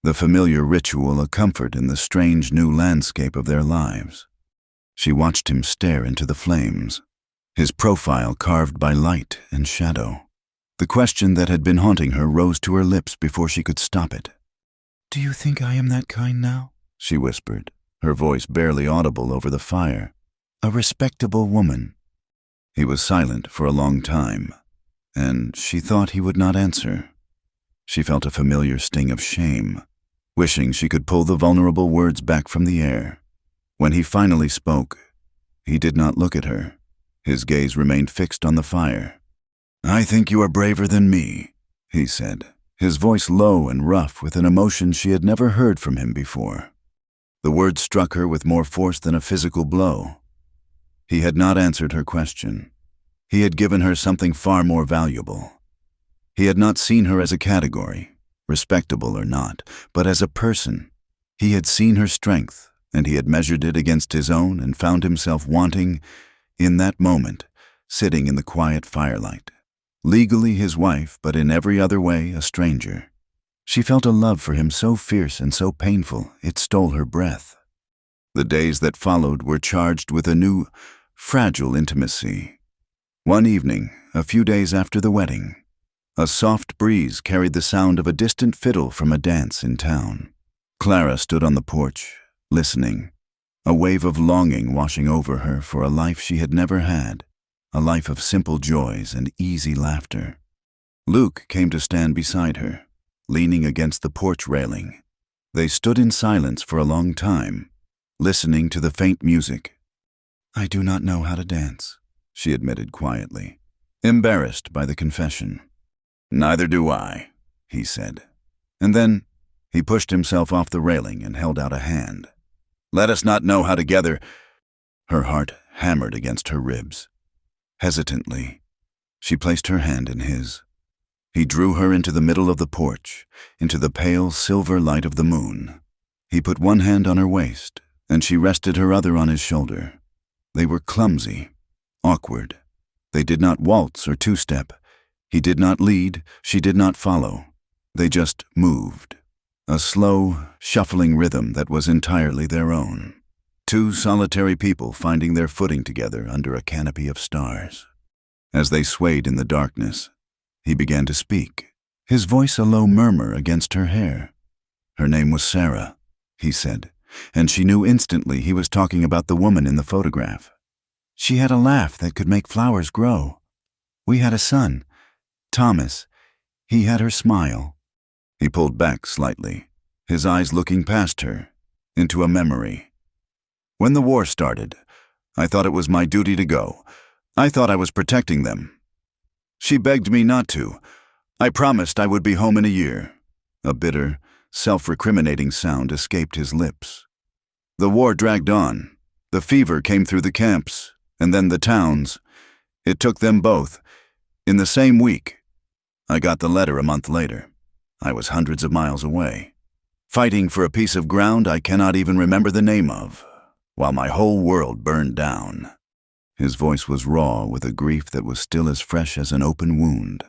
the familiar ritual a comfort in the strange new landscape of their lives. She watched him stare into the flames. his profile carved by light and shadow. The question that had been haunting her rose to her lips before she could stop it. "Do you think I am that kind now?" she whispered, her voice barely audible over the fire. "A respectable woman." He was silent for a long time, and she thought he would not answer. She felt a familiar sting of shame, wishing she could pull the vulnerable words back from the air. When he finally spoke, he did not look at her. His gaze remained fixed on the fire. "I think you are braver than me," he said, his voice low and rough with an emotion she had never heard from him before. The words struck her with more force than a physical blow. He had not answered her question. He had given her something far more valuable. He had not seen her as a category, respectable or not, but as a person. He had seen her strength, and he had measured it against his own and found himself wanting, in that moment, sitting in the quiet firelight. Legally his wife, but in every other way a stranger. She felt a love for him so fierce and so painful it stole her breath. The days that followed were charged with a new, fragile intimacy. One evening, a few days after the wedding, a soft breeze carried the sound of a distant fiddle from a dance in town. Clara stood on the porch, listening, a wave of longing washing over her for a life she had never had, a life of simple joys and easy laughter. Luke came to stand beside her, leaning against the porch railing. They stood in silence for a long time, listening to the faint music. "I do not know how to dance," she admitted quietly, embarrassed by the confession. "Neither do I," he said. And then he pushed himself off the railing and held out a hand. "Let us not know how together—" Her heart hammered against her ribs. Hesitantly, she placed her hand in his. He drew her into the middle of the porch, into the pale silver light of the moon. He put one hand on her waist, and she rested her other on his shoulder. They were clumsy, awkward. They did not waltz or two-step. He did not lead, she did not follow. They just moved. A slow, shuffling rhythm that was entirely their own. Two solitary people finding their footing together under a canopy of stars. As they swayed in the darkness, he began to speak, his voice a low murmur against her hair. Her name was Sarah, he said, and she knew instantly he was talking about the woman in the photograph. She had a laugh that could make flowers grow. We had a son, Thomas. He had her smile. He pulled back slightly, his eyes looking past her, into a memory. "When the war started, I thought it was my duty to go. I thought I was protecting them. She begged me not to. I promised I would be home in a year." A bitter, self-recriminating sound escaped his lips. "The war dragged on. The fever came through the camps, and then the towns. It took them both. In the same week. I got the letter a month later. I was hundreds of miles away, fighting for a piece of ground I cannot even remember the name of, while my whole world burned down." His voice was raw with a grief that was still as fresh as an open wound.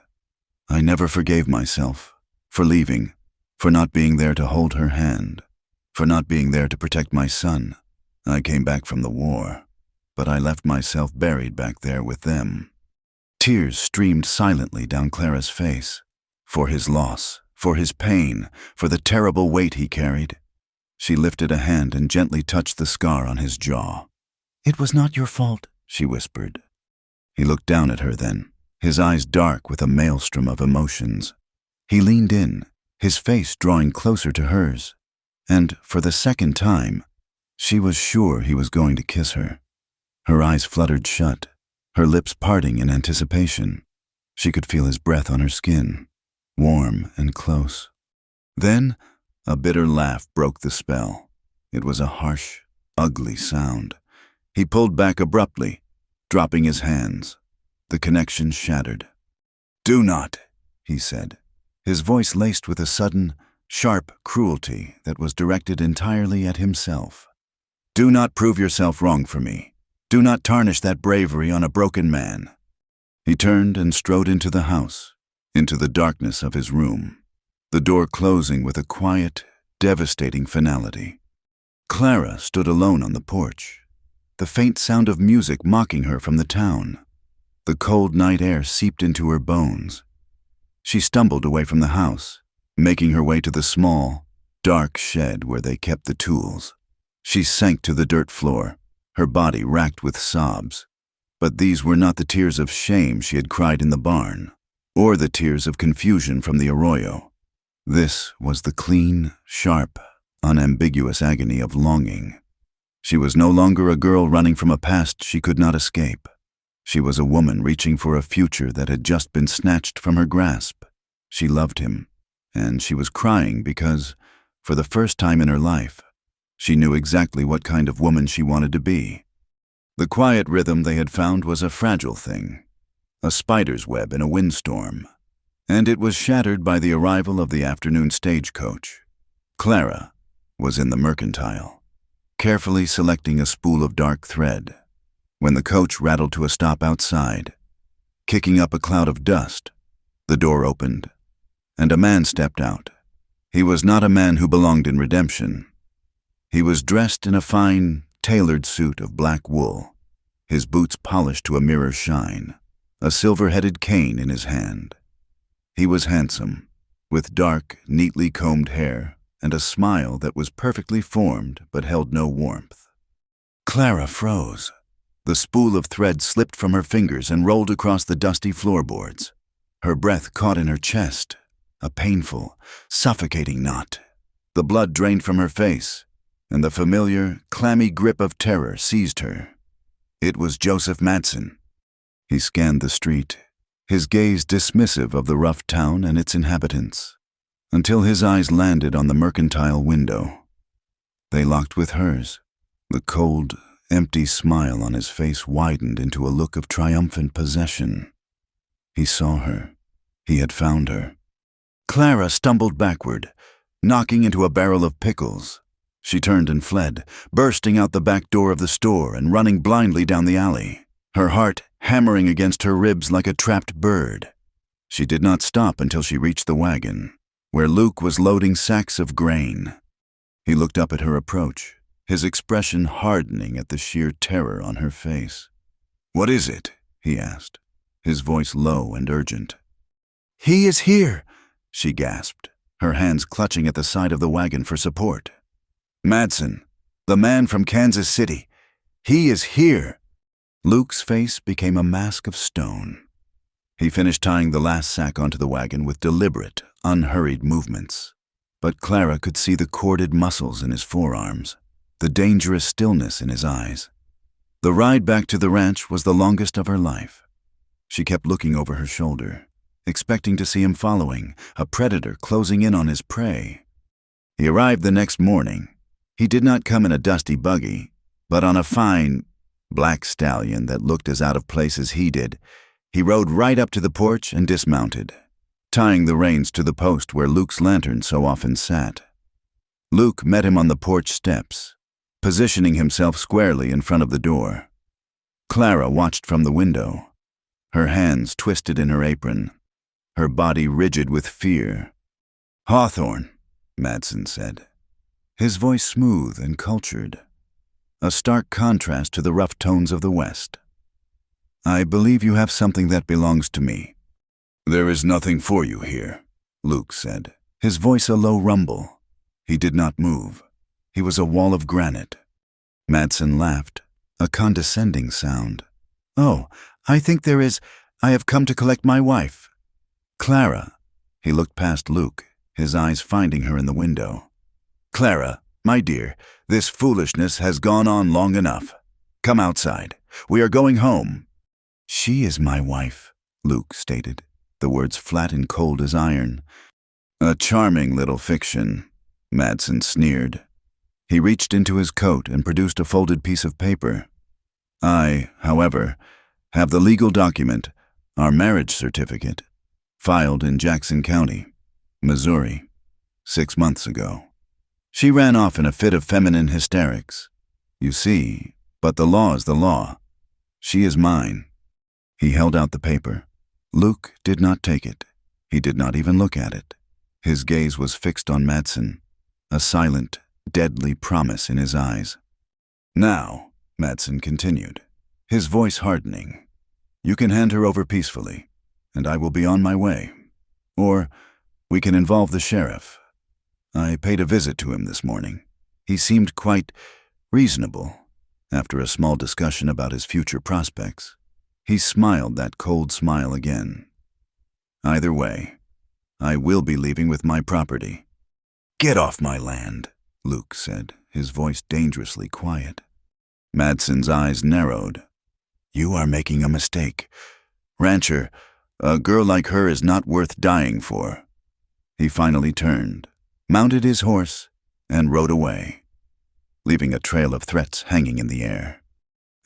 "I never forgave myself for leaving, for not being there to hold her hand, for not being there to protect my son. I came back from the war, but I left myself buried back there with them." Tears streamed silently down Clara's face, for his loss, for his pain, for the terrible weight he carried. She lifted a hand and gently touched the scar on his jaw. "It was not your fault," she whispered. He looked down at her then, his eyes dark with a maelstrom of emotions. He leaned in, his face drawing closer to hers, and for the second time, she was sure he was going to kiss her. Her eyes fluttered shut, her lips parting in anticipation. She could feel his breath on her skin, warm and close. Then, a bitter laugh broke the spell. It was a harsh, ugly sound. He pulled back abruptly, dropping his hands. The connection shattered. "Do not," he said, his voice laced with a sudden, sharp cruelty that was directed entirely at himself. "Do not prove yourself wrong for me. Do not tarnish that bravery on a broken man." He turned and strode into the house, into the darkness of his room, the door closing with a quiet, devastating finality. Clara stood alone on the porch, the faint sound of music mocking her from the town. The cold night air seeped into her bones. She stumbled away from the house, making her way to the small, dark shed where they kept the tools. She sank to the dirt floor, her body racked with sobs. But these were not the tears of shame she had cried in the barn, or the tears of confusion from the arroyo. This was the clean, sharp, unambiguous agony of longing. She was no longer a girl running from a past she could not escape. She was a woman reaching for a future that had just been snatched from her grasp. She loved him, and she was crying because, for the first time in her life, she knew exactly what kind of woman she wanted to be. The quiet rhythm they had found was a fragile thing, a spider's web in a windstorm, and it was shattered by the arrival of the afternoon stagecoach. Clara was in the mercantile, carefully selecting a spool of dark thread, when the coach rattled to a stop outside. Kicking up a cloud of dust, the door opened, and a man stepped out. He was not a man who belonged in redemption. He was dressed in a fine, tailored suit of black wool, his boots polished to a mirror shine, a silver-headed cane in his hand. He was handsome, with dark, neatly combed hair and a smile that was perfectly formed but held no warmth. Clara froze. The spool of thread slipped from her fingers and rolled across the dusty floorboards. Her breath caught in her chest, a painful, suffocating knot. The blood drained from her face, and the familiar, clammy grip of terror seized her. It was Joseph Madsen. He scanned the street, his gaze dismissive of the rough town and its inhabitants, until his eyes landed on the mercantile window. They locked with hers. The cold, empty smile on his face widened into a look of triumphant possession. He saw her. He had found her. Clara stumbled backward, knocking into a barrel of pickles. She turned and fled, bursting out the back door of the store and running blindly down the alley, her heart hammering against her ribs like a trapped bird. She did not stop until she reached the wagon, where Luke was loading sacks of grain. He looked up at her approach, his expression hardening at the sheer terror on her face. "What is it?" he asked, his voice low and urgent. "He is here," she gasped, her hands clutching at the side of the wagon for support. "Madsen, the man from Kansas City. He is here." Luke's face became a mask of stone. He finished tying the last sack onto the wagon with deliberate, unhurried movements. But Clara could see the corded muscles in his forearms, the dangerous stillness in his eyes. The ride back to the ranch was the longest of her life. She kept looking over her shoulder, expecting to see him following, a predator closing in on his prey. He arrived the next morning. He did not come in a dusty buggy, but on a fine, black stallion that looked as out of place as he did. He rode right up to the porch and dismounted, tying the reins to the post where Luke's lantern so often sat. Luke met him on the porch steps, positioning himself squarely in front of the door. Clara watched from the window, her hands twisted in her apron, her body rigid with fear. "Hawthorne," Madsen said, his voice smooth and cultured, a stark contrast to the rough tones of the West. "I believe you have something that belongs to me." "There is nothing for you here," Luke said, his voice a low rumble. He did not move. He was a wall of granite. Madsen laughed, a condescending sound. "Oh, I think there is. I have come to collect my wife." "Clara." He looked past Luke, his eyes finding her in the window. "Clara, my dear, this foolishness has gone on long enough. Come outside. We are going home." "She is my wife," Luke stated, the words flat and cold as iron. "A charming little fiction," Madsen sneered. He reached into his coat and produced a folded piece of paper. "I, however, have the legal document, our marriage certificate, filed in Jackson County, Missouri, 6 months ago. She ran off in a fit of feminine hysterics. You see, but the law is the law. She is mine." He held out the paper. Luke did not take it. He did not even look at it. His gaze was fixed on Madsen, a silent, deadly promise in his eyes. "Now," Madsen continued, his voice hardening, You can hand her over peacefully, and I will be on my way. Or we can involve the sheriff. I paid a visit to him this morning. He seemed quite reasonable after a small discussion about his future prospects. He smiled that cold smile again. Either way, I will be leaving with my property. Get off my land, Luke said, his voice dangerously quiet. Madsen's eyes narrowed. You are making a mistake. Rancher, a girl like her is not worth dying for. He finally turned, mounted his horse, and rode away, leaving a trail of threats hanging in the air.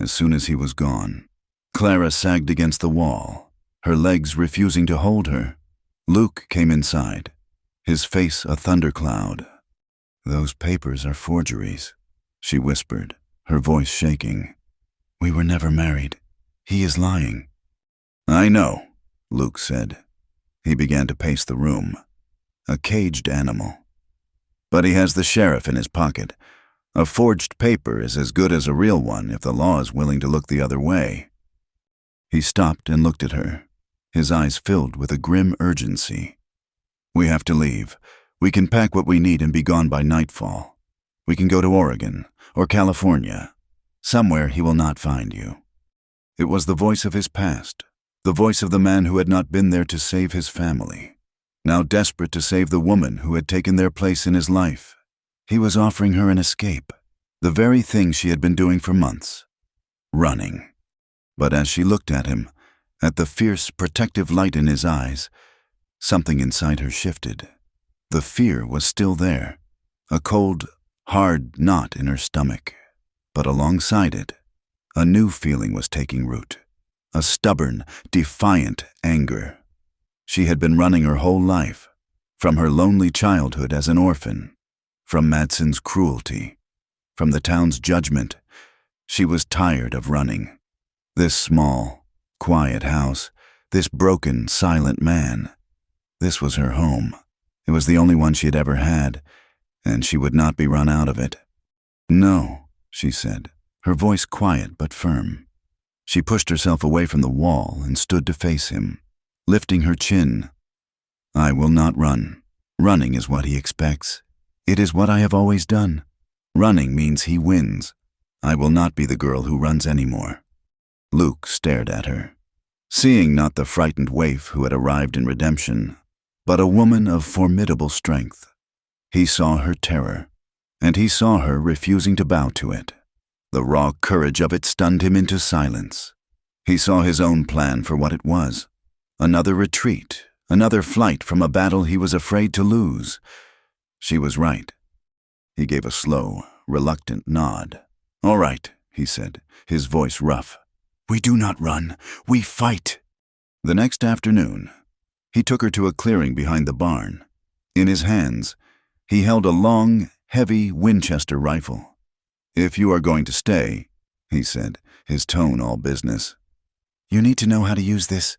As soon as he was gone, Clara sagged against the wall, her legs refusing to hold her. Luke came inside, his face a thundercloud. Those papers are forgeries, she whispered, her voice shaking. We were never married. He is lying. I know, Luke said. He began to pace the room. A caged animal. But he has the sheriff in his pocket. A forged paper is as good as a real one if the law is willing to look the other way. He stopped and looked at her, his eyes filled with a grim urgency. We have to leave. We can pack what we need and be gone by nightfall. We can go to Oregon or California. Somewhere he will not find you. It was the voice of his past, the voice of the man who had not been there to save his family, now desperate to save the woman who had taken their place in his life. He was offering her an escape, the very thing she had been doing for months, running. But as she looked at him, at the fierce, protective light in his eyes, something inside her shifted. The fear was still there, a cold, hard knot in her stomach. But alongside it, a new feeling was taking root, a stubborn, defiant anger. She had been running her whole life, from her lonely childhood as an orphan, from Madsen's cruelty, from the town's judgment. She was tired of running. This small, quiet house, this broken, silent man, this was her home. It was the only one she had ever had, and she would not be run out of it. No, she said, her voice quiet but firm. She pushed herself away from the wall and stood to face him, lifting her chin. I will not run. Running is what he expects. It is what I have always done. Running means he wins. I will not be the girl who runs anymore. Luke stared at her, seeing not the frightened waif who had arrived in redemption, but a woman of formidable strength. He saw her terror, and he saw her refusing to bow to it. The raw courage of it stunned him into silence. He saw his own plan for what it was. Another retreat, another flight from a battle he was afraid to lose. She was right. He gave a slow, reluctant nod. All right, he said, his voice rough. We do not run, we fight. The next afternoon, he took her to a clearing behind the barn. In his hands, he held a long, heavy Winchester rifle. If you are going to stay, he said, his tone all business. You need to know how to use this.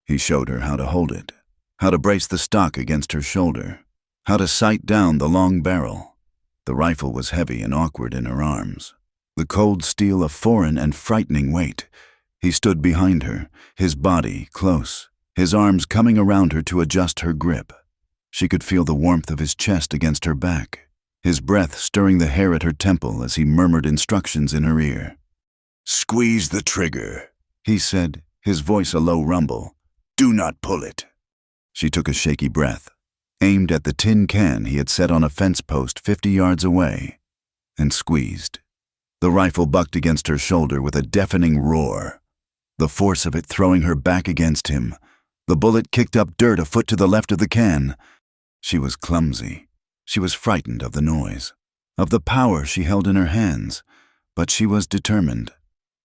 He showed her how to hold it, how to brace the stock against her shoulder, how to sight down the long barrel. The rifle was heavy and awkward in her arms, the cold steel a foreign and frightening weight. He stood behind her, his body close, his arms coming around her to adjust her grip. She could feel the warmth of his chest against her back, his breath stirring the hair at her temple as he murmured instructions in her ear. Squeeze the trigger, he said, his voice a low rumble. Do not pull it. She took a shaky breath, aimed at the tin can he had set on a fence post 50 yards away, and squeezed. The rifle bucked against her shoulder with a deafening roar, the force of it throwing her back against him. The bullet kicked up dirt a foot to the left of the can. She was clumsy. She was frightened of the noise, of the power she held in her hands, but she was determined.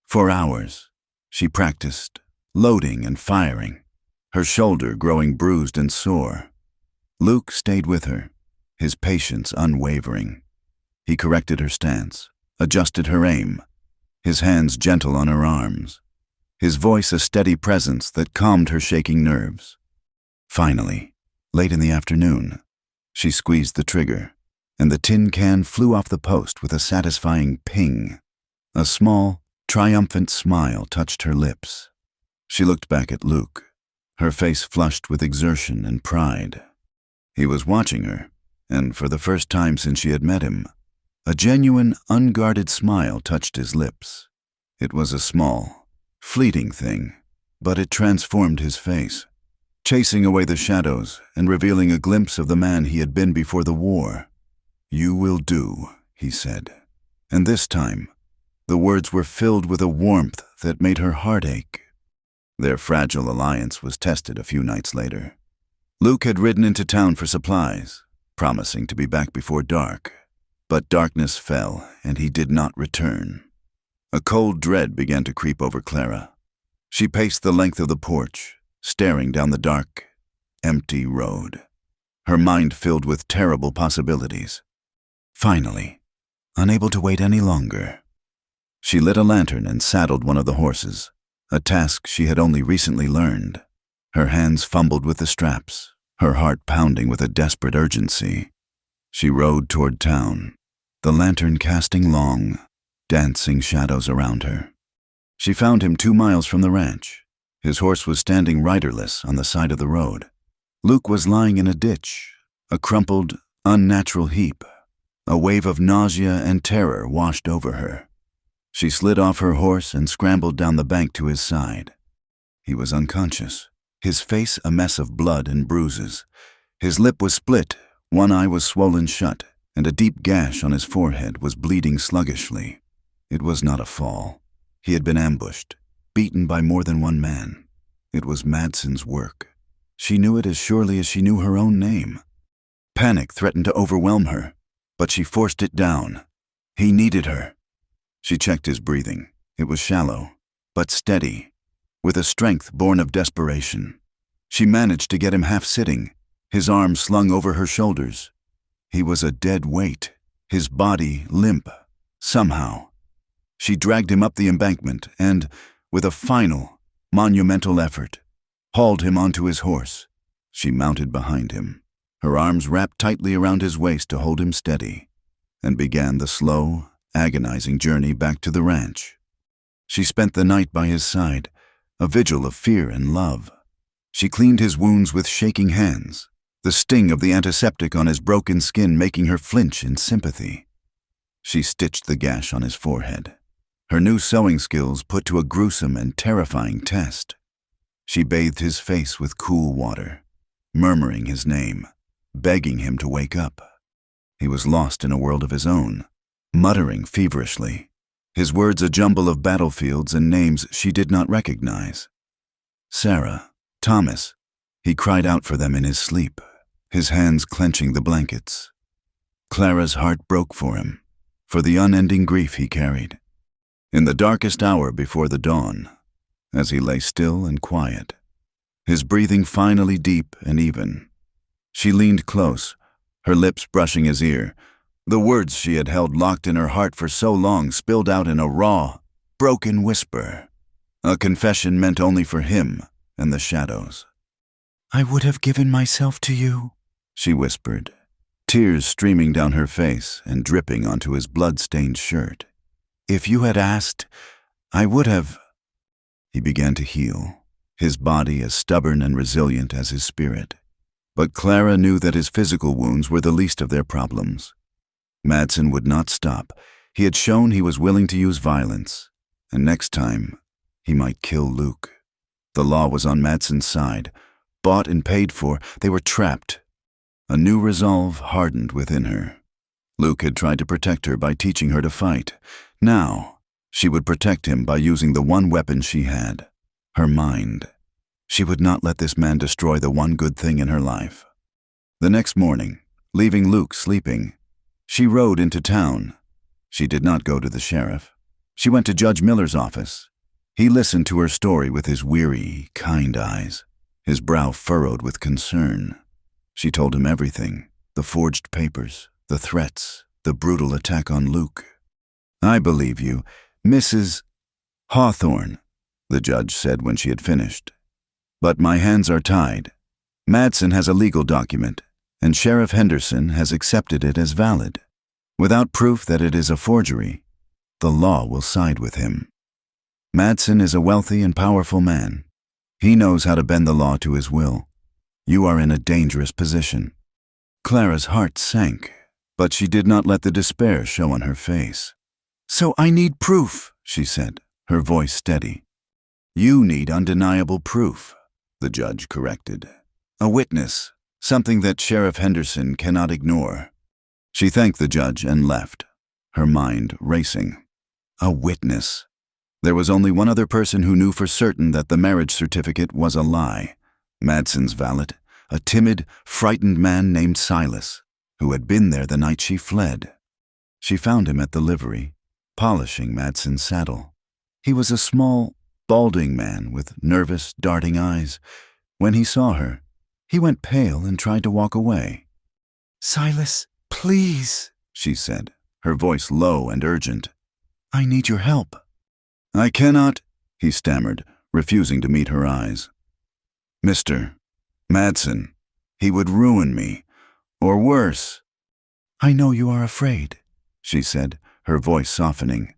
For hours, she practiced, loading and firing, her shoulder growing bruised and sore. Luke stayed with her, his patience unwavering. He corrected her stance, adjusted her aim, his hands gentle on her arms, his voice a steady presence that calmed her shaking nerves. Finally, late in the afternoon, she squeezed the trigger, and the tin can flew off the post with a satisfying ping. A small, triumphant smile touched her lips. She looked back at Luke, her face flushed with exertion and pride. He was watching her, and for the first time since she had met him, a genuine, unguarded smile touched his lips. It was a small, fleeting thing, but it transformed his face, chasing away the shadows and revealing a glimpse of the man he had been before the war. "You will do," he said. And this time, the words were filled with a warmth that made her heart ache. Their fragile alliance was tested a few nights later. Luke had ridden into town for supplies, promising to be back before dark. But darkness fell, and he did not return. A cold dread began to creep over Clara. She paced the length of the porch, staring down the dark, empty road, her mind filled with terrible possibilities. Finally, unable to wait any longer, she lit a lantern and saddled one of the horses, a task she had only recently learned. Her hands fumbled with the straps, her heart pounding with a desperate urgency. She rode toward town, the lantern casting long, dancing shadows around her. She found him 2 miles from the ranch. His horse was standing riderless on the side of the road. Luke was lying in a ditch, a crumpled, unnatural heap. A wave of nausea and terror washed over her. She slid off her horse and scrambled down the bank to his side. He was unconscious, his face a mess of blood and bruises. His lip was split, one eye was swollen shut, and a deep gash on his forehead was bleeding sluggishly. It was not a fall. He had been ambushed, beaten by more than one man. It was Madsen's work. She knew it as surely as she knew her own name. Panic threatened to overwhelm her, but she forced it down. He needed her. She checked his breathing. It was shallow, but steady, with a strength born of desperation. She managed to get him half-sitting, his arms slung over her shoulders. He was a dead weight, his body limp. Somehow, she dragged him up the embankment and, with a final, monumental effort, hauled him onto his horse. She mounted behind him, her arms wrapped tightly around his waist to hold him steady, and began the slow, agonizing journey back to the ranch. She spent the night by his side, a vigil of fear and love. She cleaned his wounds with shaking hands, the sting of the antiseptic on his broken skin making her flinch in sympathy. She stitched the gash on his forehead, her new sewing skills put to a gruesome and terrifying test. She bathed his face with cool water, murmuring his name, begging him to wake up. He was lost in a world of his own, muttering feverishly, his words a jumble of battlefields and names she did not recognize. Sarah, Thomas, he cried out for them in his sleep, his hands clenching the blankets. Clara's heart broke for him, for the unending grief he carried. In the darkest hour before the dawn, as he lay still and quiet, his breathing finally deep and even, she leaned close, her lips brushing his ear. The words she had held locked in her heart for so long spilled out in a raw, broken whisper, a confession meant only for him and the shadows. "I would have given myself to you," she whispered, tears streaming down her face and dripping onto his blood-stained shirt. "If you had asked, I would have—" He began to heal, his body as stubborn and resilient as his spirit. But Clara knew that his physical wounds were the least of their problems. Madsen would not stop. He had shown he was willing to use violence, and next time, he might kill Luke. The law was on Madsen's side. Bought and paid for, they were trapped. A new resolve hardened within her. Luke had tried to protect her by teaching her to fight. Now, she would protect him by using the one weapon she had, her mind. She would not let this man destroy the one good thing in her life. The next morning, leaving Luke sleeping, she rode into town. She did not go to the sheriff. She went to Judge Miller's office. He listened to her story with his weary, kind eyes, his brow furrowed with concern. She told him everything, the forged papers, the threats, the brutal attack on Luke. "I believe you, Mrs. Hawthorne," the judge said when she had finished. "But my hands are tied. Madsen has a legal document, and Sheriff Henderson has accepted it as valid. Without proof that it is a forgery, the law will side with him. Madsen is a wealthy and powerful man. He knows how to bend the law to his will. You are in a dangerous position." Clara's heart sank, but she did not let the despair show on her face. "So I need proof," she said, her voice steady. "You need undeniable proof," the judge corrected. "A witness, something that Sheriff Henderson cannot ignore." She thanked the judge and left, her mind racing. A witness. There was only one other person who knew for certain that the marriage certificate was a lie. Madson's valet, a timid, frightened man named Silas, who had been there the night she fled. She found him at the livery, polishing Madson's saddle. He was a small, balding man with nervous, darting eyes. When he saw her, he went pale and tried to walk away. "Silas, please," she said, her voice low and urgent. "I need your help." "I cannot," he stammered, refusing to meet her eyes. "Mr. Madson, he would ruin me, or worse." "I know you are afraid," she said, her voice softening.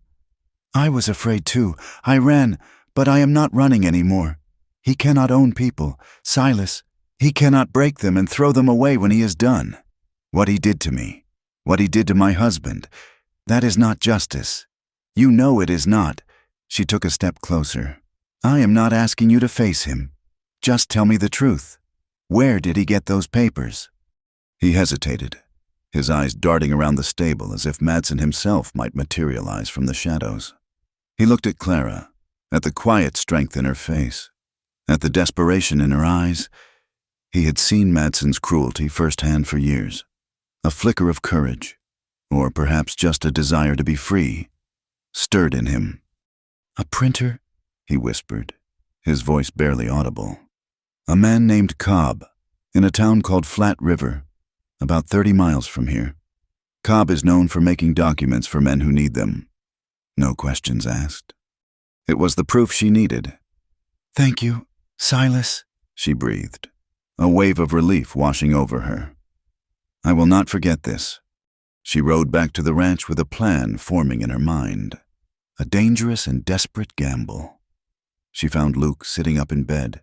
"I was afraid too. I ran, but I am not running anymore. He cannot own people. Silas, he cannot break them and throw them away when he is done. What he did to me, what he did to my husband, that is not justice. You know it is not." She took a step closer. "I am not asking you to face him. Just tell me the truth. Where did he get those papers?" He hesitated, his eyes darting around the stable as if Madson himself might materialize from the shadows. He looked at Clara, at the quiet strength in her face, at the desperation in her eyes. He had seen Madson's cruelty firsthand for years. A flicker of courage, or perhaps just a desire to be free, stirred in him. "A printer?" he whispered, his voice barely audible. "A man named Cobb, in a town called Flat River, about 30 miles from here. Cobb is known for making documents for men who need them. No questions asked." It was the proof she needed. "Thank you, Silas," she breathed, a wave of relief washing over her. "I will not forget this." She rode back to the ranch with a plan forming in her mind. A dangerous and desperate gamble. She found Luke sitting up in bed,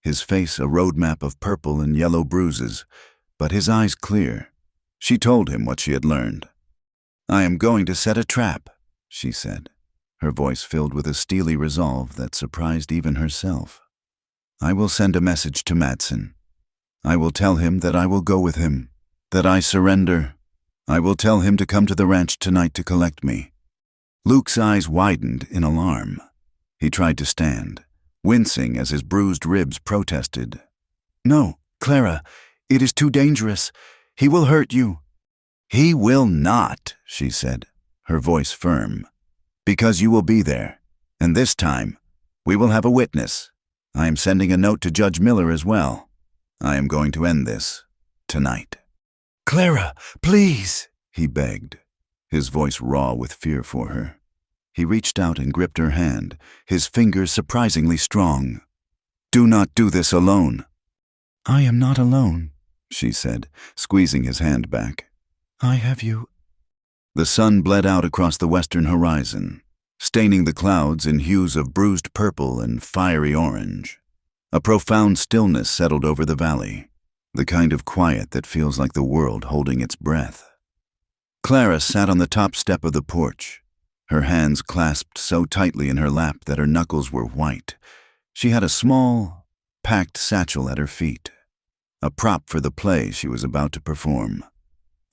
his face a roadmap of purple and yellow bruises, but his eyes clear. She told him what she had learned. "I am going to set a trap," she said, her voice filled with a steely resolve that surprised even herself. "I will send a message to Madson. I will tell him that I will go with him, that I surrender. I will tell him to come to the ranch tonight to collect me." Luke's eyes widened in alarm. He tried to stand, wincing as his bruised ribs protested. "No, Clara, it is too dangerous. He will hurt you." "He will not," she said, her voice firm, "because you will be there, and this time we will have a witness. I am sending a note to Judge Miller as well. I am going to end this tonight." "Clara, please," he begged, his voice raw with fear for her. He reached out and gripped her hand, his fingers surprisingly strong. "Do not do this alone." "I am not alone," she said, squeezing his hand back. "I have you." The sun bled out across the western horizon, staining the clouds in hues of bruised purple and fiery orange. A profound stillness settled over the valley, the kind of quiet that feels like the world holding its breath. Clara sat on the top step of the porch, her hands clasped so tightly in her lap that her knuckles were white. She had a small, packed satchel at her feet, a prop for the play she was about to perform.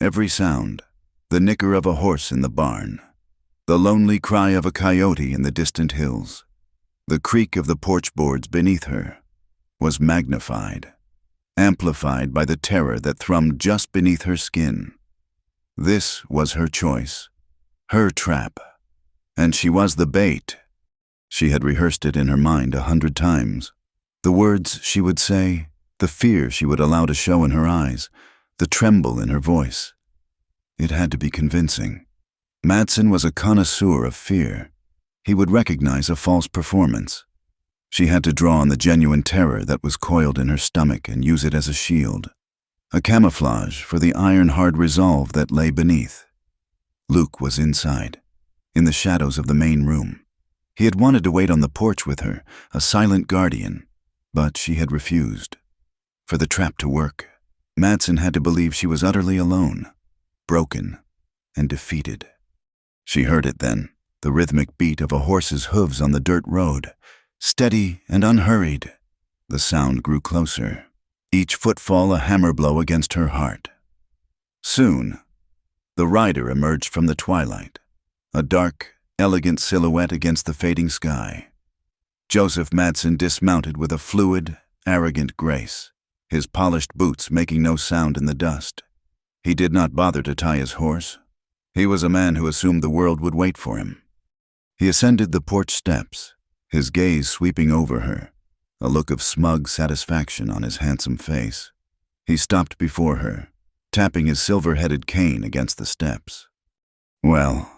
Every sound, the nicker of a horse in the barn, the lonely cry of a coyote in the distant hills, the creak of the porch boards beneath her, was magnified, amplified by the terror that thrummed just beneath her skin. This was her choice, her trap, and she was the bait. She had rehearsed it in her mind 100 times. The words she would say, the fear she would allow to show in her eyes, the tremble in her voice. It had to be convincing. Madson was a connoisseur of fear. He would recognize a false performance. She had to draw on the genuine terror that was coiled in her stomach and use it as a shield, a camouflage for the iron-hard resolve that lay beneath. Luke was inside, in the shadows of the main room. He had wanted to wait on the porch with her, a silent guardian, But she had refused. For the trap to work, Madsen had to believe she was utterly alone, broken, and defeated. She heard it then, the rhythmic beat of a horse's hooves on the dirt road, steady and unhurried. The sound grew closer, each footfall a hammer blow against her heart. Soon, the rider emerged from the twilight, a dark, elegant silhouette against the fading sky. Joseph Madsen dismounted with a fluid, arrogant grace, his polished boots making no sound in the dust. He did not bother to tie his horse. He was a man who assumed the world would wait for him. He ascended the porch steps, his gaze sweeping over her, a look of smug satisfaction on his handsome face. He stopped before her, tapping his silver-headed cane against the steps. "Well,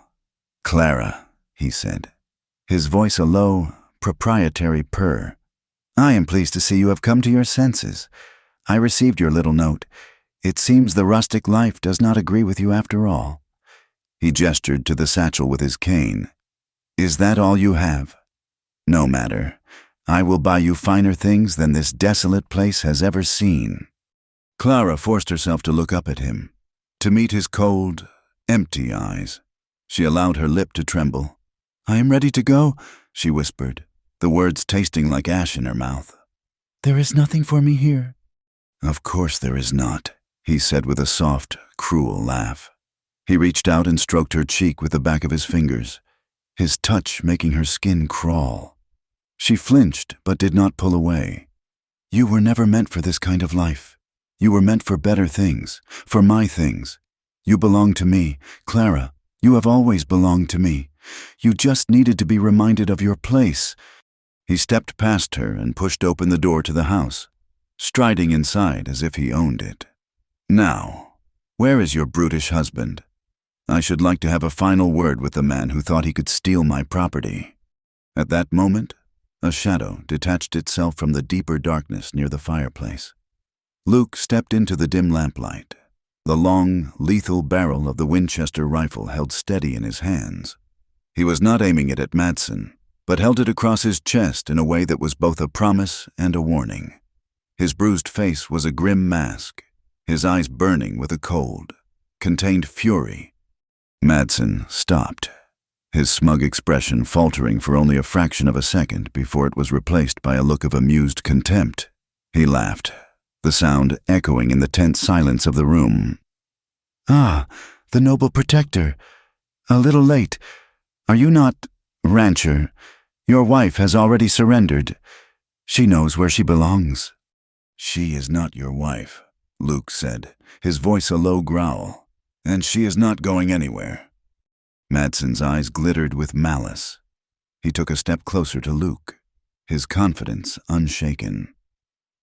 Clara," he said, his voice a low, proprietary purr. "I am pleased to see you have come to your senses. I received your little note. It seems the rustic life does not agree with you after all." He gestured to the satchel with his cane. "Is that all you have? No matter. I will buy you finer things than this desolate place has ever seen." Clara forced herself to look up at him, to meet his cold, empty eyes. She allowed her lip to tremble. "I am ready to go," she whispered, the words tasting like ash in her mouth. "There is nothing for me here." "Of course there is not," he said with a soft, cruel laugh. He reached out and stroked her cheek with the back of his fingers, his touch making her skin crawl. She flinched but did not pull away. "You were never meant for this kind of life. You were meant for better things, for my things. You belong to me, Clara. You have always belonged to me. You just needed to be reminded of your place." He stepped past her and pushed open the door to the house, striding inside as if he owned it. "Now, where is your brutish husband? I should like to have a final word with the man who thought he could steal my property." At that moment, a shadow detached itself from the deeper darkness near the fireplace. Luke stepped into the dim lamplight, the long, lethal barrel of the Winchester rifle held steady in his hands. He was not aiming it at Madsen, but held it across his chest in a way that was both a promise and a warning. His bruised face was a grim mask, his eyes burning with a cold, contained fury. Madsen stopped, his smug expression faltering for only a fraction of a second before it was replaced by a look of amused contempt. He laughed, the sound echoing in the tense silence of the room. "Ah, the noble protector. A little late. Are you not, rancher? Your wife has already surrendered. She knows where she belongs." "She is not your wife," Luke said, his voice a low growl. "And she is not going anywhere." Madsen's eyes glittered with malice. He took a step closer to Luke, his confidence unshaken.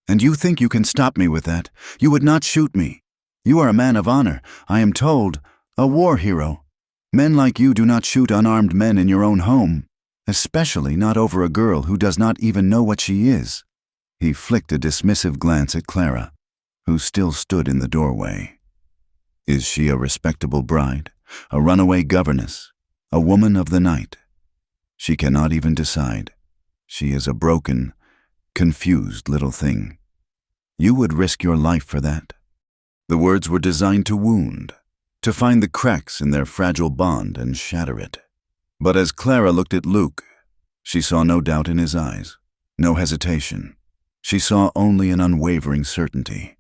"And you think you can stop me with that? You would not shoot me. You are a man of honor, I am told, a war hero. Men like you do not shoot unarmed men in your own home, especially not over a girl who does not even know what she is." He flicked a dismissive glance at Clara, who still stood in the doorway. Is she a respectable bride, a runaway governess, a woman of the night? She cannot even decide. She is a broken, confused little thing. You would risk your life for that? The words were designed to wound, to find the cracks in their fragile bond and shatter it. But as Clara looked at Luke, she saw no doubt in his eyes, no hesitation. She saw only an unwavering certainty.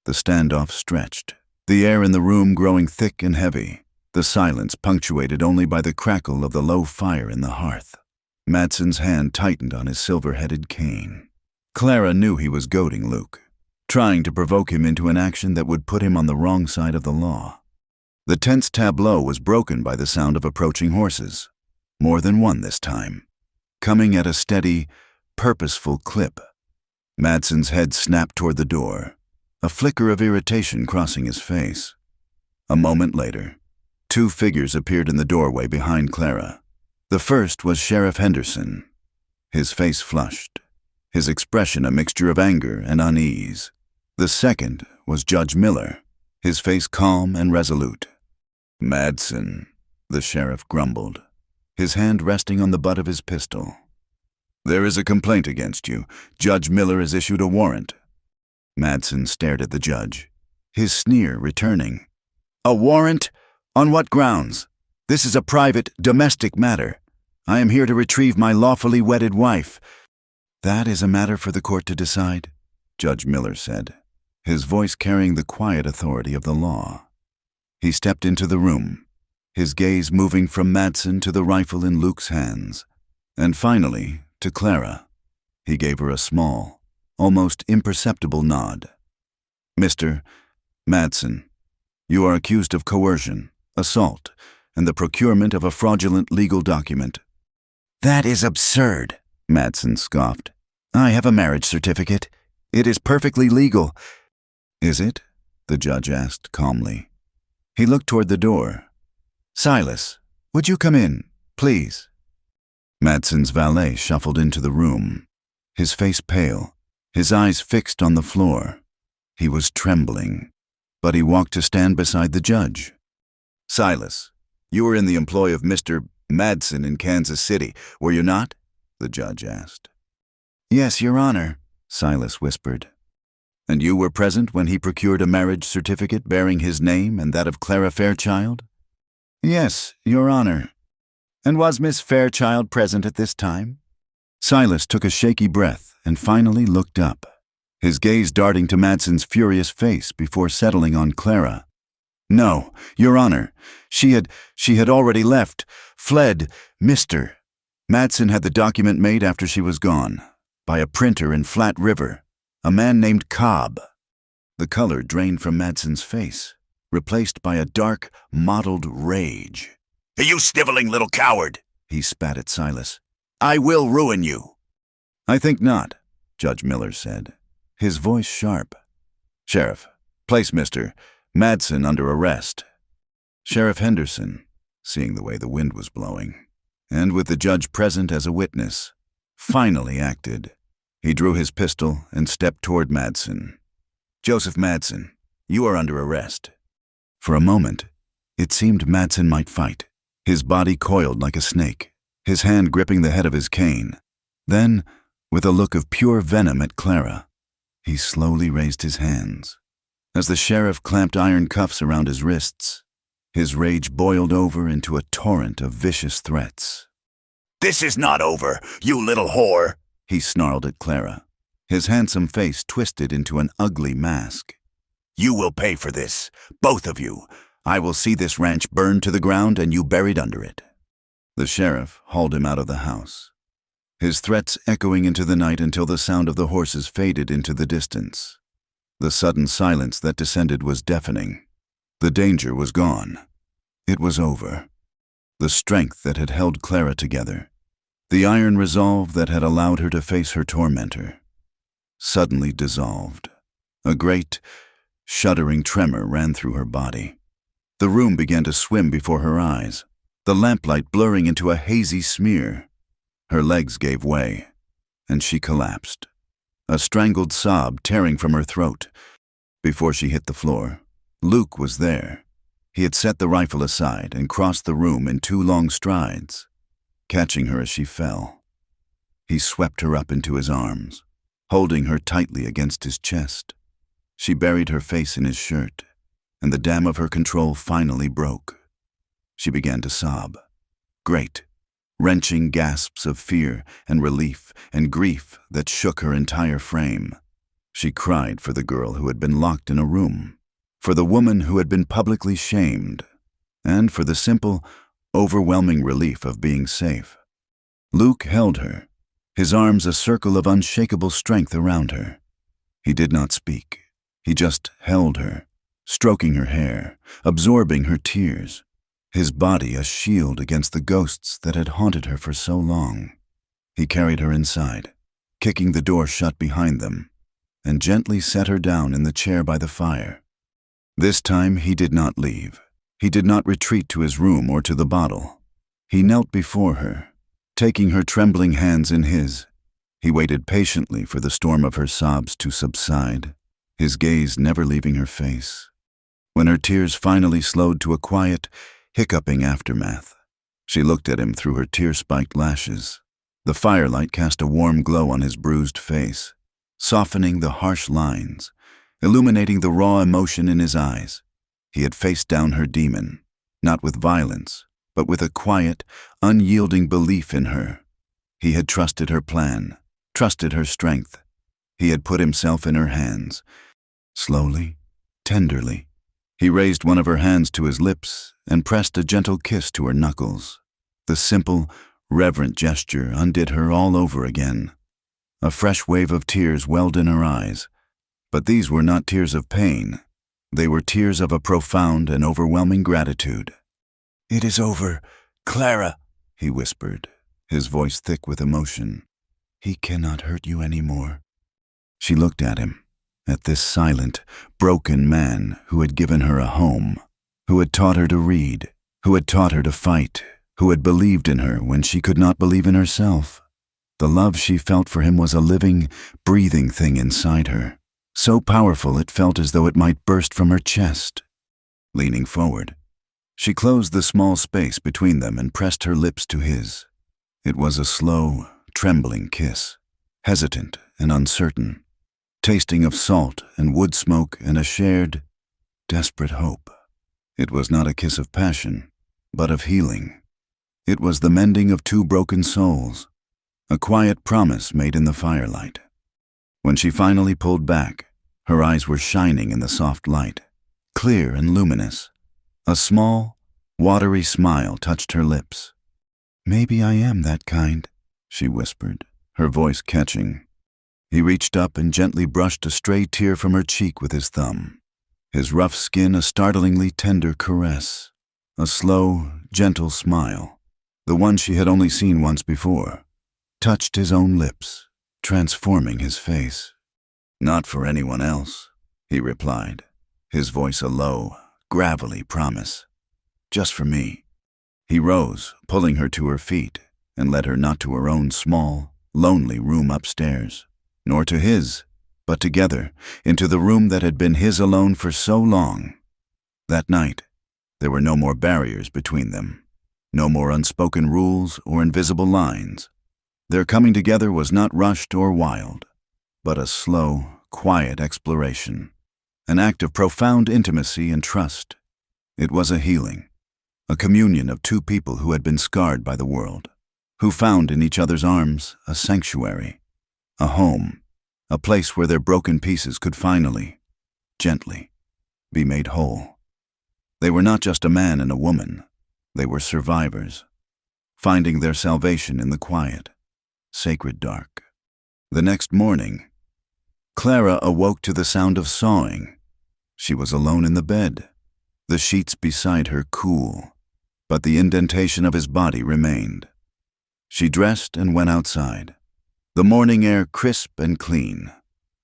The standoff stretched, the air in the room growing thick and heavy, the silence punctuated only by the crackle of the low fire in the hearth. Madsen's hand tightened on his silver-headed cane. Clara knew he was goading Luke, trying to provoke him into an action that would put him on the wrong side of the law. The tense tableau was broken by the sound of approaching horses, more than one this time, coming at a steady, purposeful clip. Madsen's head snapped toward the door, a flicker of irritation crossing his face. A moment later, two figures appeared in the doorway behind Clara. The first was Sheriff Henderson, his face flushed, his expression a mixture of anger and unease. The second was Judge Miller, his face calm and resolute. "Madsen," the sheriff grumbled, his hand resting on the butt of his pistol. There is a complaint against you. Judge Miller has issued a warrant. Madsen stared at the judge, his sneer returning. A warrant? On what grounds? This is a private, domestic matter. I am here to retrieve my lawfully wedded wife. That is a matter for the court to decide, Judge Miller said, his voice carrying the quiet authority of the law. He stepped into the room, his gaze moving from Madsen to the rifle in Luke's hands, and finally to Clara. He gave her a small, almost imperceptible nod. Mr. Madsen, you are accused of coercion, assault, and the procurement of a fraudulent legal document. That is absurd, Madsen scoffed. I have a marriage certificate. It is perfectly legal. Is it? The judge asked calmly. He looked toward the door. Silas, would you come in, please? Madsen's valet shuffled into the room, his face pale, his eyes fixed on the floor. He was trembling, but he walked to stand beside the judge. Silas, you were in the employ of Mr. Madsen in Kansas City, were you not? The judge asked. Yes, Your Honor, Silas whispered. And you were present when he procured a marriage certificate bearing his name and that of Clara Fairchild? Yes, Your Honor. And was Miss Fairchild present at this time? Silas took a shaky breath and finally looked up, his gaze darting to Madsen's furious face before settling on Clara. No, Your Honor. She had already left, fled, Mr. Madsen had the document made after she was gone, by a printer in Flat River, a man named Cobb. The color drained from Madsen's face, replaced by a dark, mottled rage. You sniveling little coward, he spat at Silas. I will ruin you. I think not, Judge Miller said, his voice sharp. Sheriff, place Mr. Madsen under arrest. Sheriff Henderson, seeing the way the wind was blowing, and with the judge present as a witness, finally acted. He drew his pistol and stepped toward Madsen. Joseph Madsen, you are under arrest. For a moment, it seemed Madsen might fight, his body coiled like a snake, his hand gripping the head of his cane. Then, with a look of pure venom at Clara, he slowly raised his hands. As the sheriff clamped iron cuffs around his wrists, his rage boiled over into a torrent of vicious threats. This is not over, you little whore, he snarled at Clara, his handsome face twisted into an ugly mask. You will pay for this, both of you. I will see this ranch burned to the ground and you buried under it. The sheriff hauled him out of the house, his threats echoing into the night until the sound of the horses faded into the distance. The sudden silence that descended was deafening. The danger was gone. It was over. The strength that had held Clara together, the iron resolve that had allowed her to face her tormentor, suddenly dissolved. A great, shuddering tremor ran through her body. The room began to swim before her eyes, the lamplight blurring into a hazy smear. Her legs gave way, and she collapsed, a strangled sob tearing from her throat. Before she hit the floor, Luke was there. He had set the rifle aside and crossed the room in 2 long strides, catching her as she fell. He swept her up into his arms, holding her tightly against his chest. She buried her face in his shirt, and the dam of her control finally broke. She began to sob, great, wrenching gasps of fear and relief and grief that shook her entire frame. She cried for the girl who had been locked in a room, for the woman who had been publicly shamed, and for the simple, overwhelming relief of being safe. Luke held her, his arms a circle of unshakable strength around her. He did not speak. He just held her, stroking her hair, absorbing her tears, his body a shield against the ghosts that had haunted her for so long. He carried her inside, kicking the door shut behind them, and gently set her down in the chair by the fire. This time he did not leave. He did not retreat to his room or to the bottle. He knelt before her, taking her trembling hands in his. He waited patiently for the storm of her sobs to subside, his gaze never leaving her face. When her tears finally slowed to a quiet, hiccuping aftermath, she looked at him through her tear-spiked lashes. The firelight cast a warm glow on his bruised face, softening the harsh lines, illuminating the raw emotion in his eyes. He had faced down her demon, not with violence, but with a quiet, unyielding belief in her. He had trusted her plan, trusted her strength. He had put himself in her hands. Slowly, tenderly, he raised one of her hands to his lips and pressed a gentle kiss to her knuckles. The simple, reverent gesture undid her all over again. A fresh wave of tears welled in her eyes, but these were not tears of pain. They were tears of a profound and overwhelming gratitude. "It is over, Clara," he whispered, his voice thick with emotion. "He cannot hurt you anymore." She looked at him, at this silent, broken man who had given her a home, who had taught her to read, who had taught her to fight, who had believed in her when she could not believe in herself. The love she felt for him was a living, breathing thing inside her, so powerful it felt as though it might burst from her chest. Leaning forward, she closed the small space between them and pressed her lips to his. It was a slow, trembling kiss, hesitant and uncertain, tasting of salt and wood smoke and a shared, desperate hope. It was not a kiss of passion, but of healing. It was the mending of two broken souls, a quiet promise made in the firelight. When she finally pulled back, her eyes were shining in the soft light, clear and luminous. A small, watery smile touched her lips. "Maybe I am that kind," she whispered, her voice catching. He reached up and gently brushed a stray tear from her cheek with his thumb, his rough skin a startlingly tender caress. A slow, gentle smile, the one she had only seen once before, touched his own lips, transforming his face. "Not for anyone else," he replied, his voice a low, gravelly promise. "Just for me." He rose, pulling her to her feet, and led her not to her own small, lonely room upstairs, nor to his, but together into the room that had been his alone for so long. That night, there were no more barriers between them, no more unspoken rules or invisible lines. Their coming together was not rushed or wild, but a slow, quiet exploration, an act of profound intimacy and trust. It was a healing, a communion of two people who had been scarred by the world, who found in each other's arms a sanctuary, a home, a place where their broken pieces could finally, gently, be made whole. They were not just a man and a woman. They were survivors, finding their salvation in the quiet, sacred dark. The next morning, Clara awoke to the sound of sawing. She was alone in the bed, the sheets beside her cool, but the indentation of his body remained. She dressed and went outside, the morning air crisp and clean,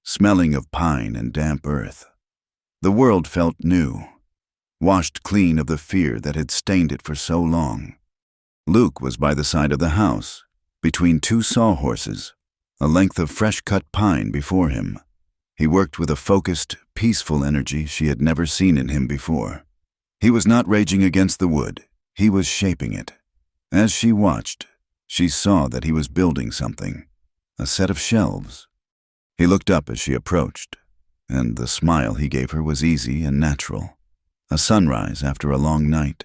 smelling of pine and damp earth. The world felt new, washed clean of the fear that had stained it for so long. Luke was by the side of the house, between two sawhorses, a length of fresh-cut pine before him. He worked with a focused, peaceful energy she had never seen in him before. He was not raging against the wood, he was shaping it. As she watched, she saw that he was building something, a set of shelves. He looked up as she approached, and the smile he gave her was easy and natural. A sunrise after a long night.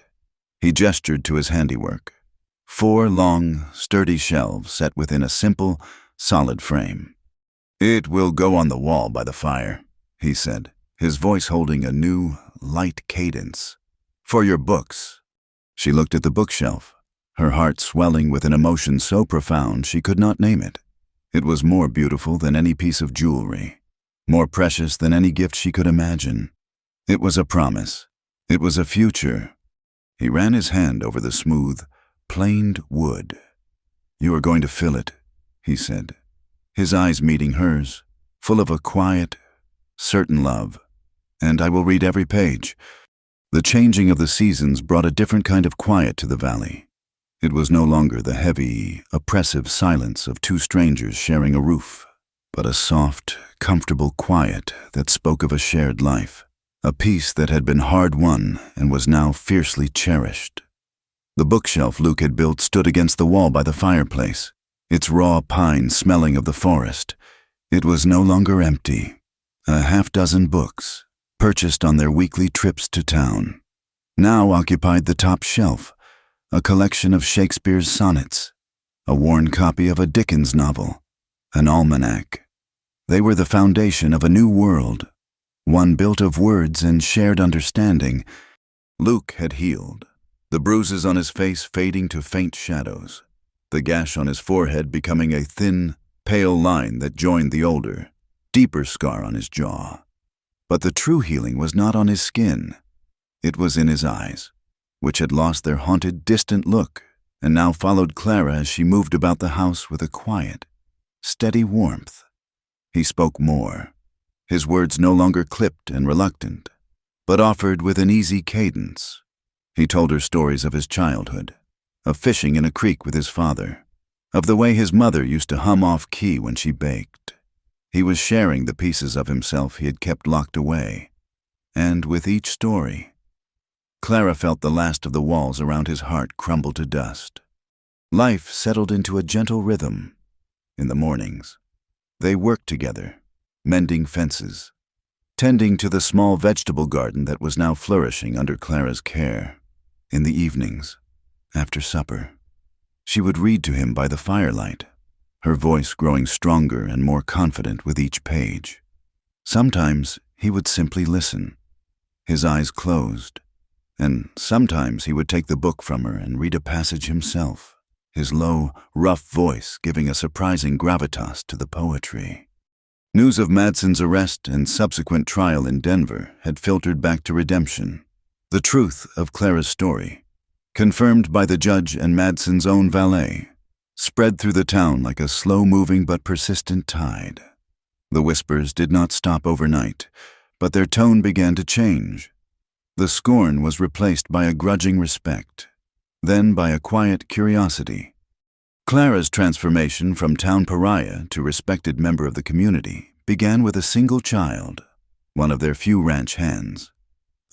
He gestured to his handiwork. 4 long, sturdy shelves set within a simple, solid frame. "It will go on the wall by the fire," he said, his voice holding a new, light cadence. "For your books." She looked at the bookshelf, her heart swelling with an emotion so profound she could not name it. It was more beautiful than any piece of jewelry, more precious than any gift she could imagine. It was a promise. It was a future. He ran his hand over the smooth, planed wood. "You are going to fill it," he said, his eyes meeting hers, full of a quiet, certain love. "And I will read every page." The changing of the seasons brought a different kind of quiet to the valley. It was no longer the heavy, oppressive silence of two strangers sharing a roof, but a soft, comfortable quiet that spoke of a shared life. A peace that had been hard-won and was now fiercely cherished. The bookshelf Luke had built stood against the wall by the fireplace, its raw pine smelling of the forest. It was no longer empty. A half-dozen books, purchased on their weekly trips to town, now occupied the top shelf, a collection of Shakespeare's sonnets, a worn copy of a Dickens novel, an almanac. They were the foundation of a new world, one built of words and shared understanding. Luke had healed, the bruises on his face fading to faint shadows, the gash on his forehead becoming a thin, pale line that joined the older, deeper scar on his jaw. But the true healing was not on his skin. It was in his eyes, which had lost their haunted, distant look, and now followed Clara as she moved about the house with a quiet, steady warmth. He spoke more, his words no longer clipped and reluctant, but offered with an easy cadence. He told her stories of his childhood, of fishing in a creek with his father, of the way his mother used to hum off key when she baked. He was sharing the pieces of himself he had kept locked away, and with each story, Clara felt the last of the walls around his heart crumble to dust. Life settled into a gentle rhythm. In the mornings, they worked together, mending fences, tending to the small vegetable garden that was now flourishing under Clara's care. In the evenings, after supper, she would read to him by the firelight, her voice growing stronger and more confident with each page. Sometimes he would simply listen, his eyes closed, and sometimes he would take the book from her and read a passage himself, his low, rough voice giving a surprising gravitas to the poetry. News of Madson's arrest and subsequent trial in Denver had filtered back to Redemption. The truth of Clara's story, confirmed by the judge and Madson's own valet, spread through the town like a slow-moving but persistent tide. The whispers did not stop overnight, but their tone began to change. The scorn was replaced by a grudging respect, then by a quiet curiosity. Clara's transformation from town pariah to respected member of the community began with a single child, one of their few ranch hands.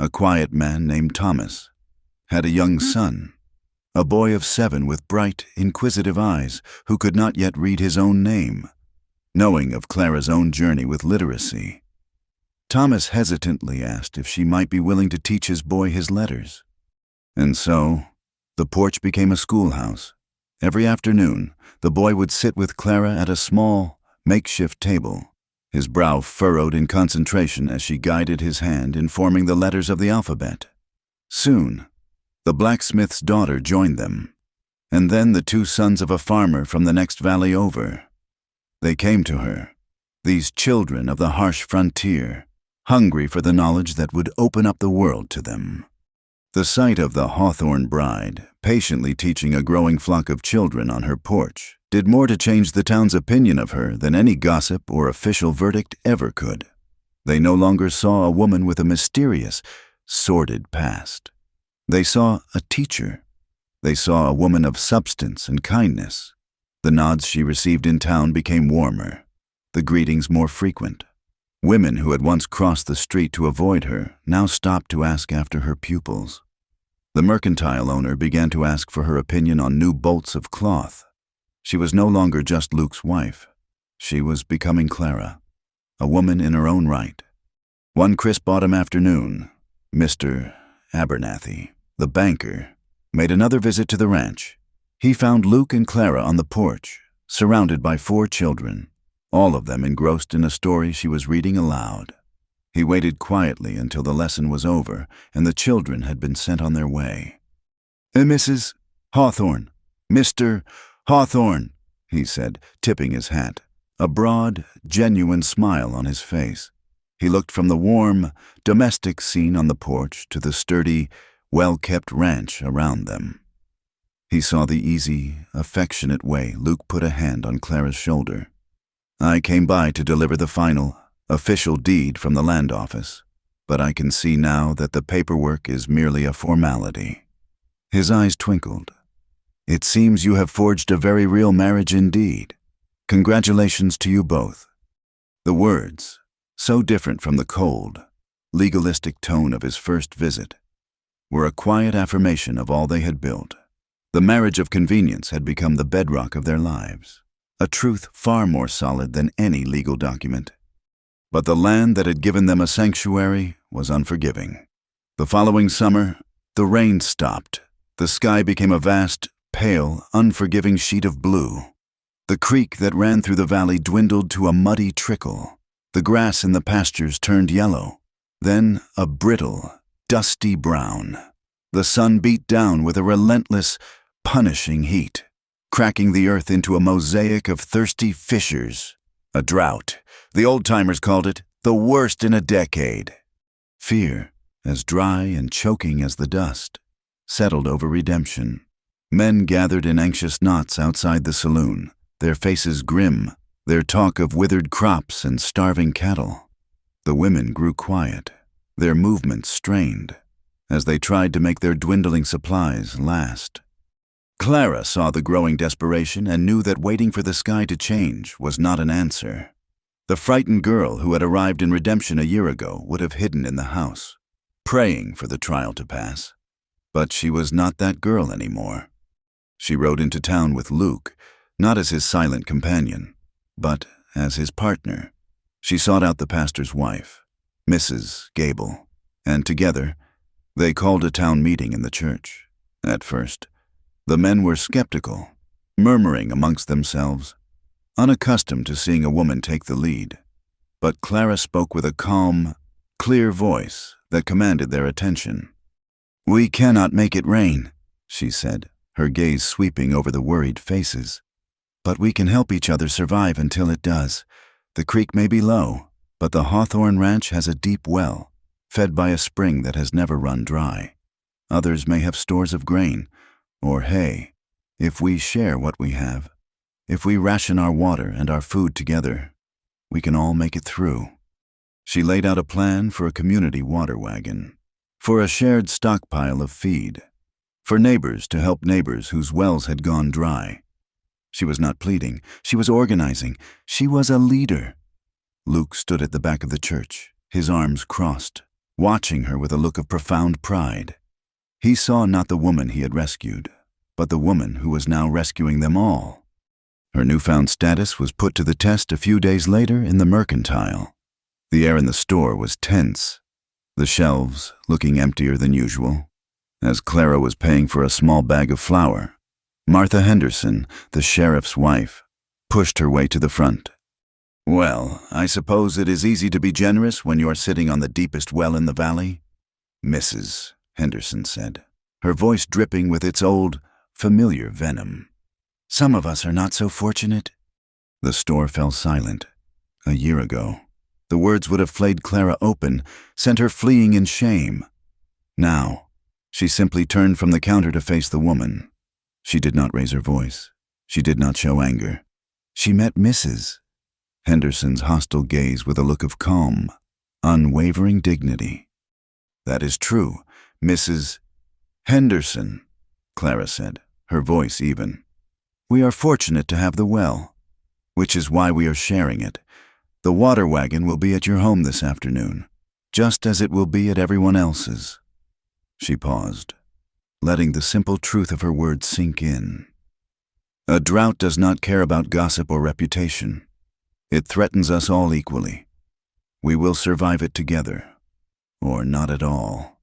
A quiet man named Thomas had a young son, a boy of 7 with bright, inquisitive eyes who could not yet read his own name. Knowing of Clara's own journey with literacy, Thomas hesitantly asked if she might be willing to teach his boy his letters. And so, the porch became a schoolhouse. Every afternoon, the boy would sit with Clara at a small, makeshift table, his brow furrowed in concentration as she guided his hand in forming the letters of the alphabet. Soon, the blacksmith's daughter joined them, and then the 2 sons of a farmer from the next valley over. They came to her, these children of the harsh frontier, hungry for the knowledge that would open up the world to them. The sight of the Hawthorne bride, patiently teaching a growing flock of children on her porch, did more to change the town's opinion of her than any gossip or official verdict ever could. They no longer saw a woman with a mysterious, sordid past. They saw a teacher. They saw a woman of substance and kindness. The nods she received in town became warmer, the greetings more frequent. Women who had once crossed the street to avoid her now stopped to ask after her pupils. The mercantile owner began to ask for her opinion on new bolts of cloth. She was no longer just Luke's wife. She was becoming Clara, a woman in her own right. One crisp autumn afternoon, Mr. Abernathy, the banker, made another visit to the ranch. He found Luke and Clara on the porch, surrounded by 4 children, all of them engrossed in a story she was reading aloud. He waited quietly until the lesson was over and the children had been sent on their way. Mrs. Hawthorne, Mr. Hawthorne, he said, tipping his hat, a broad, genuine smile on his face. He looked from the warm, domestic scene on the porch to the sturdy, well-kept ranch around them. He saw the easy, affectionate way Luke put a hand on Clara's shoulder. I came by to deliver the final, official deed from the land office, but I can see now that the paperwork is merely a formality. His eyes twinkled. It seems you have forged a very real marriage indeed. Congratulations to you both. The words, so different from the cold, legalistic tone of his first visit, were a quiet affirmation of all they had built. The marriage of convenience had become the bedrock of their lives. a truth far more solid than any legal document. But the land that had given them a sanctuary was unforgiving. The following summer, the rain stopped. The sky became a vast, pale, unforgiving sheet of blue. The creek that ran through the valley dwindled to a muddy trickle. The grass in the pastures turned yellow, then a brittle, dusty brown. The sun beat down with a relentless, punishing heat, cracking the earth into a mosaic of thirsty fissures. A drought. The old-timers called it the worst in a decade. Fear, as dry and choking as the dust, settled over redemption. Men gathered in anxious knots outside the saloon, their faces grim, their talk of withered crops and starving cattle. The women grew quiet, their movements strained, as they tried to make their dwindling supplies last. Clara saw the growing desperation and knew that waiting for the sky to change was not an answer. The frightened girl who had arrived in redemption a year ago would have hidden in the house, praying for the trial to pass. But she was not that girl anymore. She rode into town with Luke, not as his silent companion, but as his partner. She sought out the pastor's wife, Mrs. Gable, and together they called a town meeting in the church. At first, the men were skeptical, murmuring amongst themselves, unaccustomed to seeing a woman take the lead. But Clara spoke with a calm, clear voice that commanded their attention. "We cannot make it rain," she said, her gaze sweeping over the worried faces. "But we can help each other survive until it does. The creek may be low, but the Hawthorne Ranch has a deep well, fed by a spring that has never run dry. Others may have stores of grain, or hay. If we share what we have, if we ration our water and our food together, we can all make it through." She laid out a plan for a community water wagon, for a shared stockpile of feed, for neighbors to help neighbors whose wells had gone dry. She was not pleading, she was organizing, she was a leader. Luke stood at the back of the church, his arms crossed, watching her with a look of profound pride. He saw not the woman he had rescued, but the woman who was now rescuing them all. Her newfound status was put to the test a few days later in the mercantile. The air in the store was tense, the shelves looking emptier than usual. As Clara was paying for a small bag of flour, Martha Henderson, the sheriff's wife, pushed her way to the front. "Well, I suppose it is easy to be generous when you are sitting on the deepest well in the valley," Mrs. Henderson said, her voice dripping with its old, familiar venom. "Some of us are not so fortunate." The store fell silent. A year ago, the words would have flayed Clara open, sent her fleeing in shame. Now, she simply turned from the counter to face the woman. She did not raise her voice. She did not show anger. She met Mrs. Henderson's hostile gaze with a look of calm, unwavering dignity. "That is true, Mrs. Henderson," Clara said, her voice even. "We are fortunate to have the well, which is why we are sharing it. The water wagon will be at your home this afternoon, just as it will be at everyone else's." She paused, letting the simple truth of her words sink in. A drought does not care about gossip or reputation. It threatens us all equally. We will survive it together, or not at all.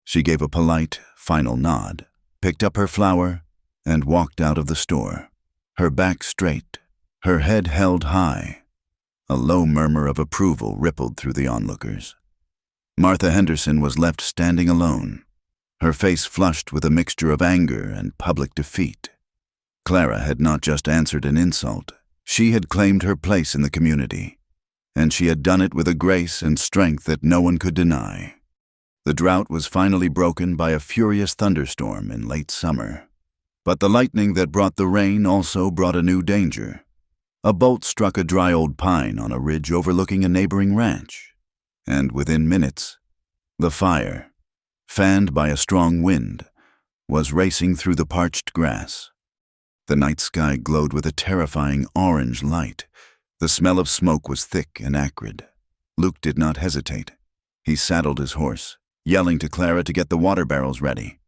She gave a polite, final nod, picked up her flour, and walked out of the store, her back straight, her head held high. A low murmur of approval rippled through the onlookers. Martha Henderson was left standing alone, her face flushed with a mixture of anger and public defeat. Clara had not just answered an insult, she had claimed her place in the community, and she had done it with a grace and strength that no one could deny. The drought was finally broken by a furious thunderstorm in late summer. But the lightning that brought the rain also brought a new danger. A bolt struck a dry old pine on a ridge overlooking a neighboring ranch, and within minutes, the fire, fanned by a strong wind, was racing through the parched grass. The night sky glowed with a terrifying orange light. The smell of smoke was thick and acrid. Luke did not hesitate. He saddled his horse, yelling to Clara to get the water barrels ready.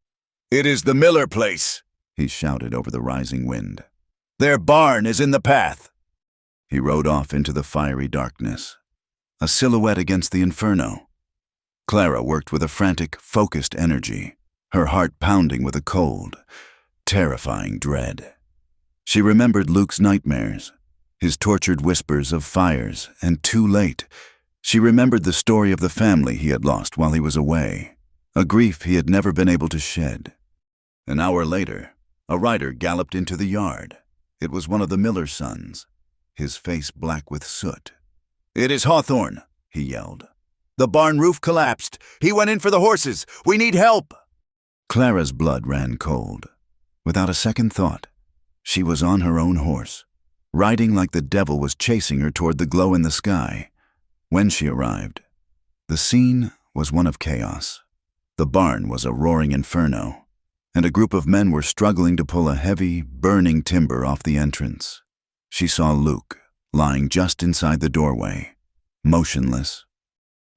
"It is the Miller place," he shouted over the rising wind. Their barn is in the path." He rode off into the fiery darkness, a silhouette against the inferno. Clara worked with a frantic, focused energy, her heart pounding with a cold, terrifying dread. She remembered Luke's nightmares, his tortured whispers of fires, and too late, she remembered the story of the family he had lost while he was away, a grief he had never been able to shed. An hour later, a rider galloped into the yard. It was one of the miller's sons, his face black with soot. "It is Hawthorne," he yelled. "The barn roof collapsed. He went in for the horses. We need help." Clara's blood ran cold. Without a second thought, she was on her own horse, riding like the devil was chasing her toward the glow in the sky. When she arrived, the scene was one of chaos. The barn was a roaring inferno, and a group of men were struggling to pull a heavy, burning timber off the entrance. She saw Luke, lying just inside the doorway, motionless.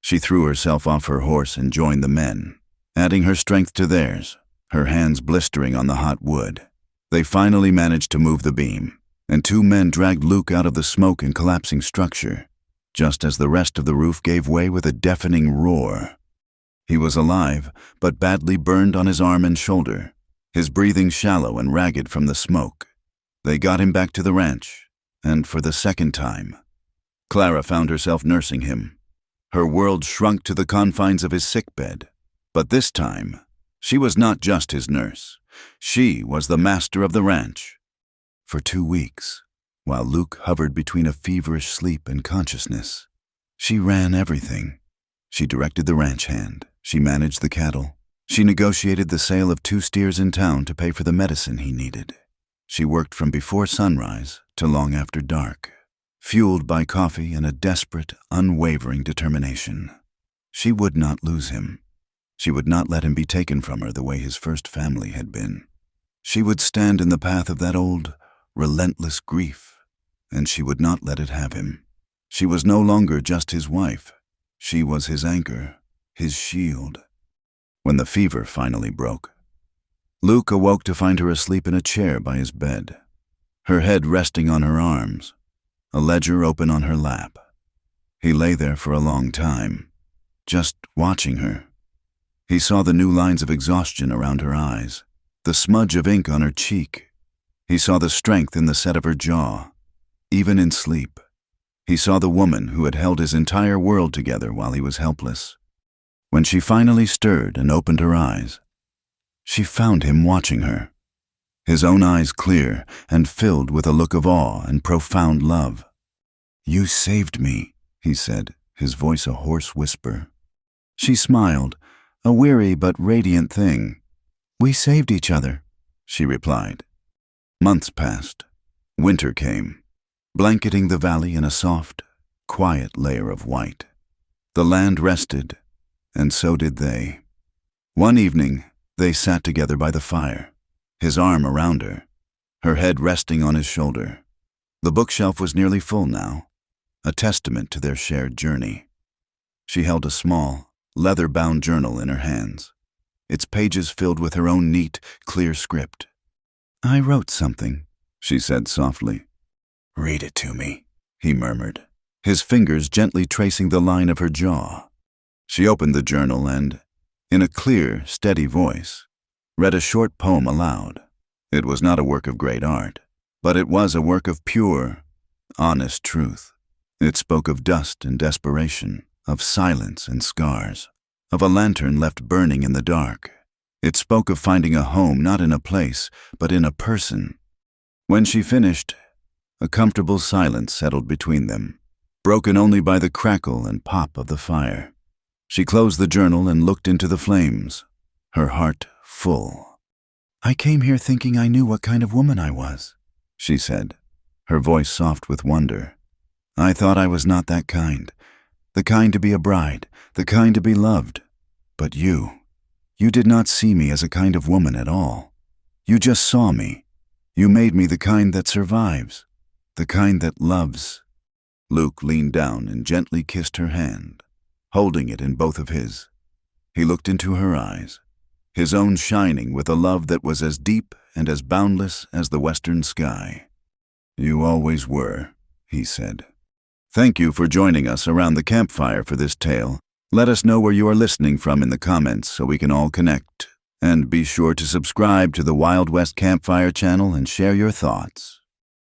She threw herself off her horse and joined the men, adding her strength to theirs, her hands blistering on the hot wood. They finally managed to move the beam, and two men dragged Luke out of the smoke and collapsing structure, just as the rest of the roof gave way with a deafening roar. He was alive, but badly burned on his arm and shoulder, his breathing shallow and ragged from the smoke. They got him back to the ranch, and for the second time, Clara found herself nursing him. Her world shrunk to the confines of his sickbed, but this time, she was not just his nurse. She was the master of the ranch. For 2 weeks, while Luke hovered between a feverish sleep and consciousness, she ran everything. She directed the ranch hand. She managed the cattle. She negotiated the sale of 2 steers in town to pay for the medicine he needed. She worked from before sunrise to long after dark, fueled by coffee and a desperate, unwavering determination. She would not lose him. She would not let him be taken from her the way his first family had been. She would stand in the path of that old, relentless grief, and she would not let it have him. She was no longer just his wife. She was his anchor, his shield. When the fever finally broke, Luke awoke to find her asleep in a chair by his bed, her head resting on her arms, a ledger open on her lap. He lay there for a long time, just watching her. He saw the new lines of exhaustion around her eyes, the smudge of ink on her cheek. He saw the strength in the set of her jaw. Even in sleep, he saw the woman who had held his entire world together while he was helpless. When she finally stirred and opened her eyes, she found him watching her, his own eyes clear and filled with a look of awe and profound love. "You saved me," he said, his voice a hoarse whisper. She smiled, a weary but radiant thing. "We saved each other," she replied. Months passed. Winter came, blanketing the valley in a soft, quiet layer of white. The land rested, and so did they. One evening, they sat together by the fire, his arm around her head resting on his shoulder. The bookshelf was nearly full now, a testament to their shared journey. She held a small, leather-bound journal in her hands, its pages filled with her own neat, clear script. "I wrote something," she said softly. "Read it to me," he murmured, his fingers gently tracing the line of her jaw. She opened the journal and, in a clear, steady voice, read a short poem aloud. It was not a work of great art, but it was a work of pure, honest truth. It spoke of dust and desperation, of silence and scars, of a lantern left burning in the dark. It spoke of finding a home not in a place, but in a person. When she finished, a comfortable silence settled between them, broken only by the crackle and pop of the fire. She closed the journal and looked into the flames, her heart full. "I came here thinking I knew what kind of woman I was," she said, her voice soft with wonder. "I thought I was not that kind, the kind to be a bride, the kind to be loved. But you did not see me as a kind of woman at all. You just saw me. You made me the kind that survives, the kind that loves." Luke leaned down and gently kissed her hand, holding it in both of his. He looked into her eyes, his own shining with a love that was as deep and as boundless as the western sky. You always were, he said. Thank you for joining us around the campfire for this tale. Let us know where you are listening from in the comments so we can all connect. And be sure to subscribe to the Wild West Campfire channel and share your thoughts.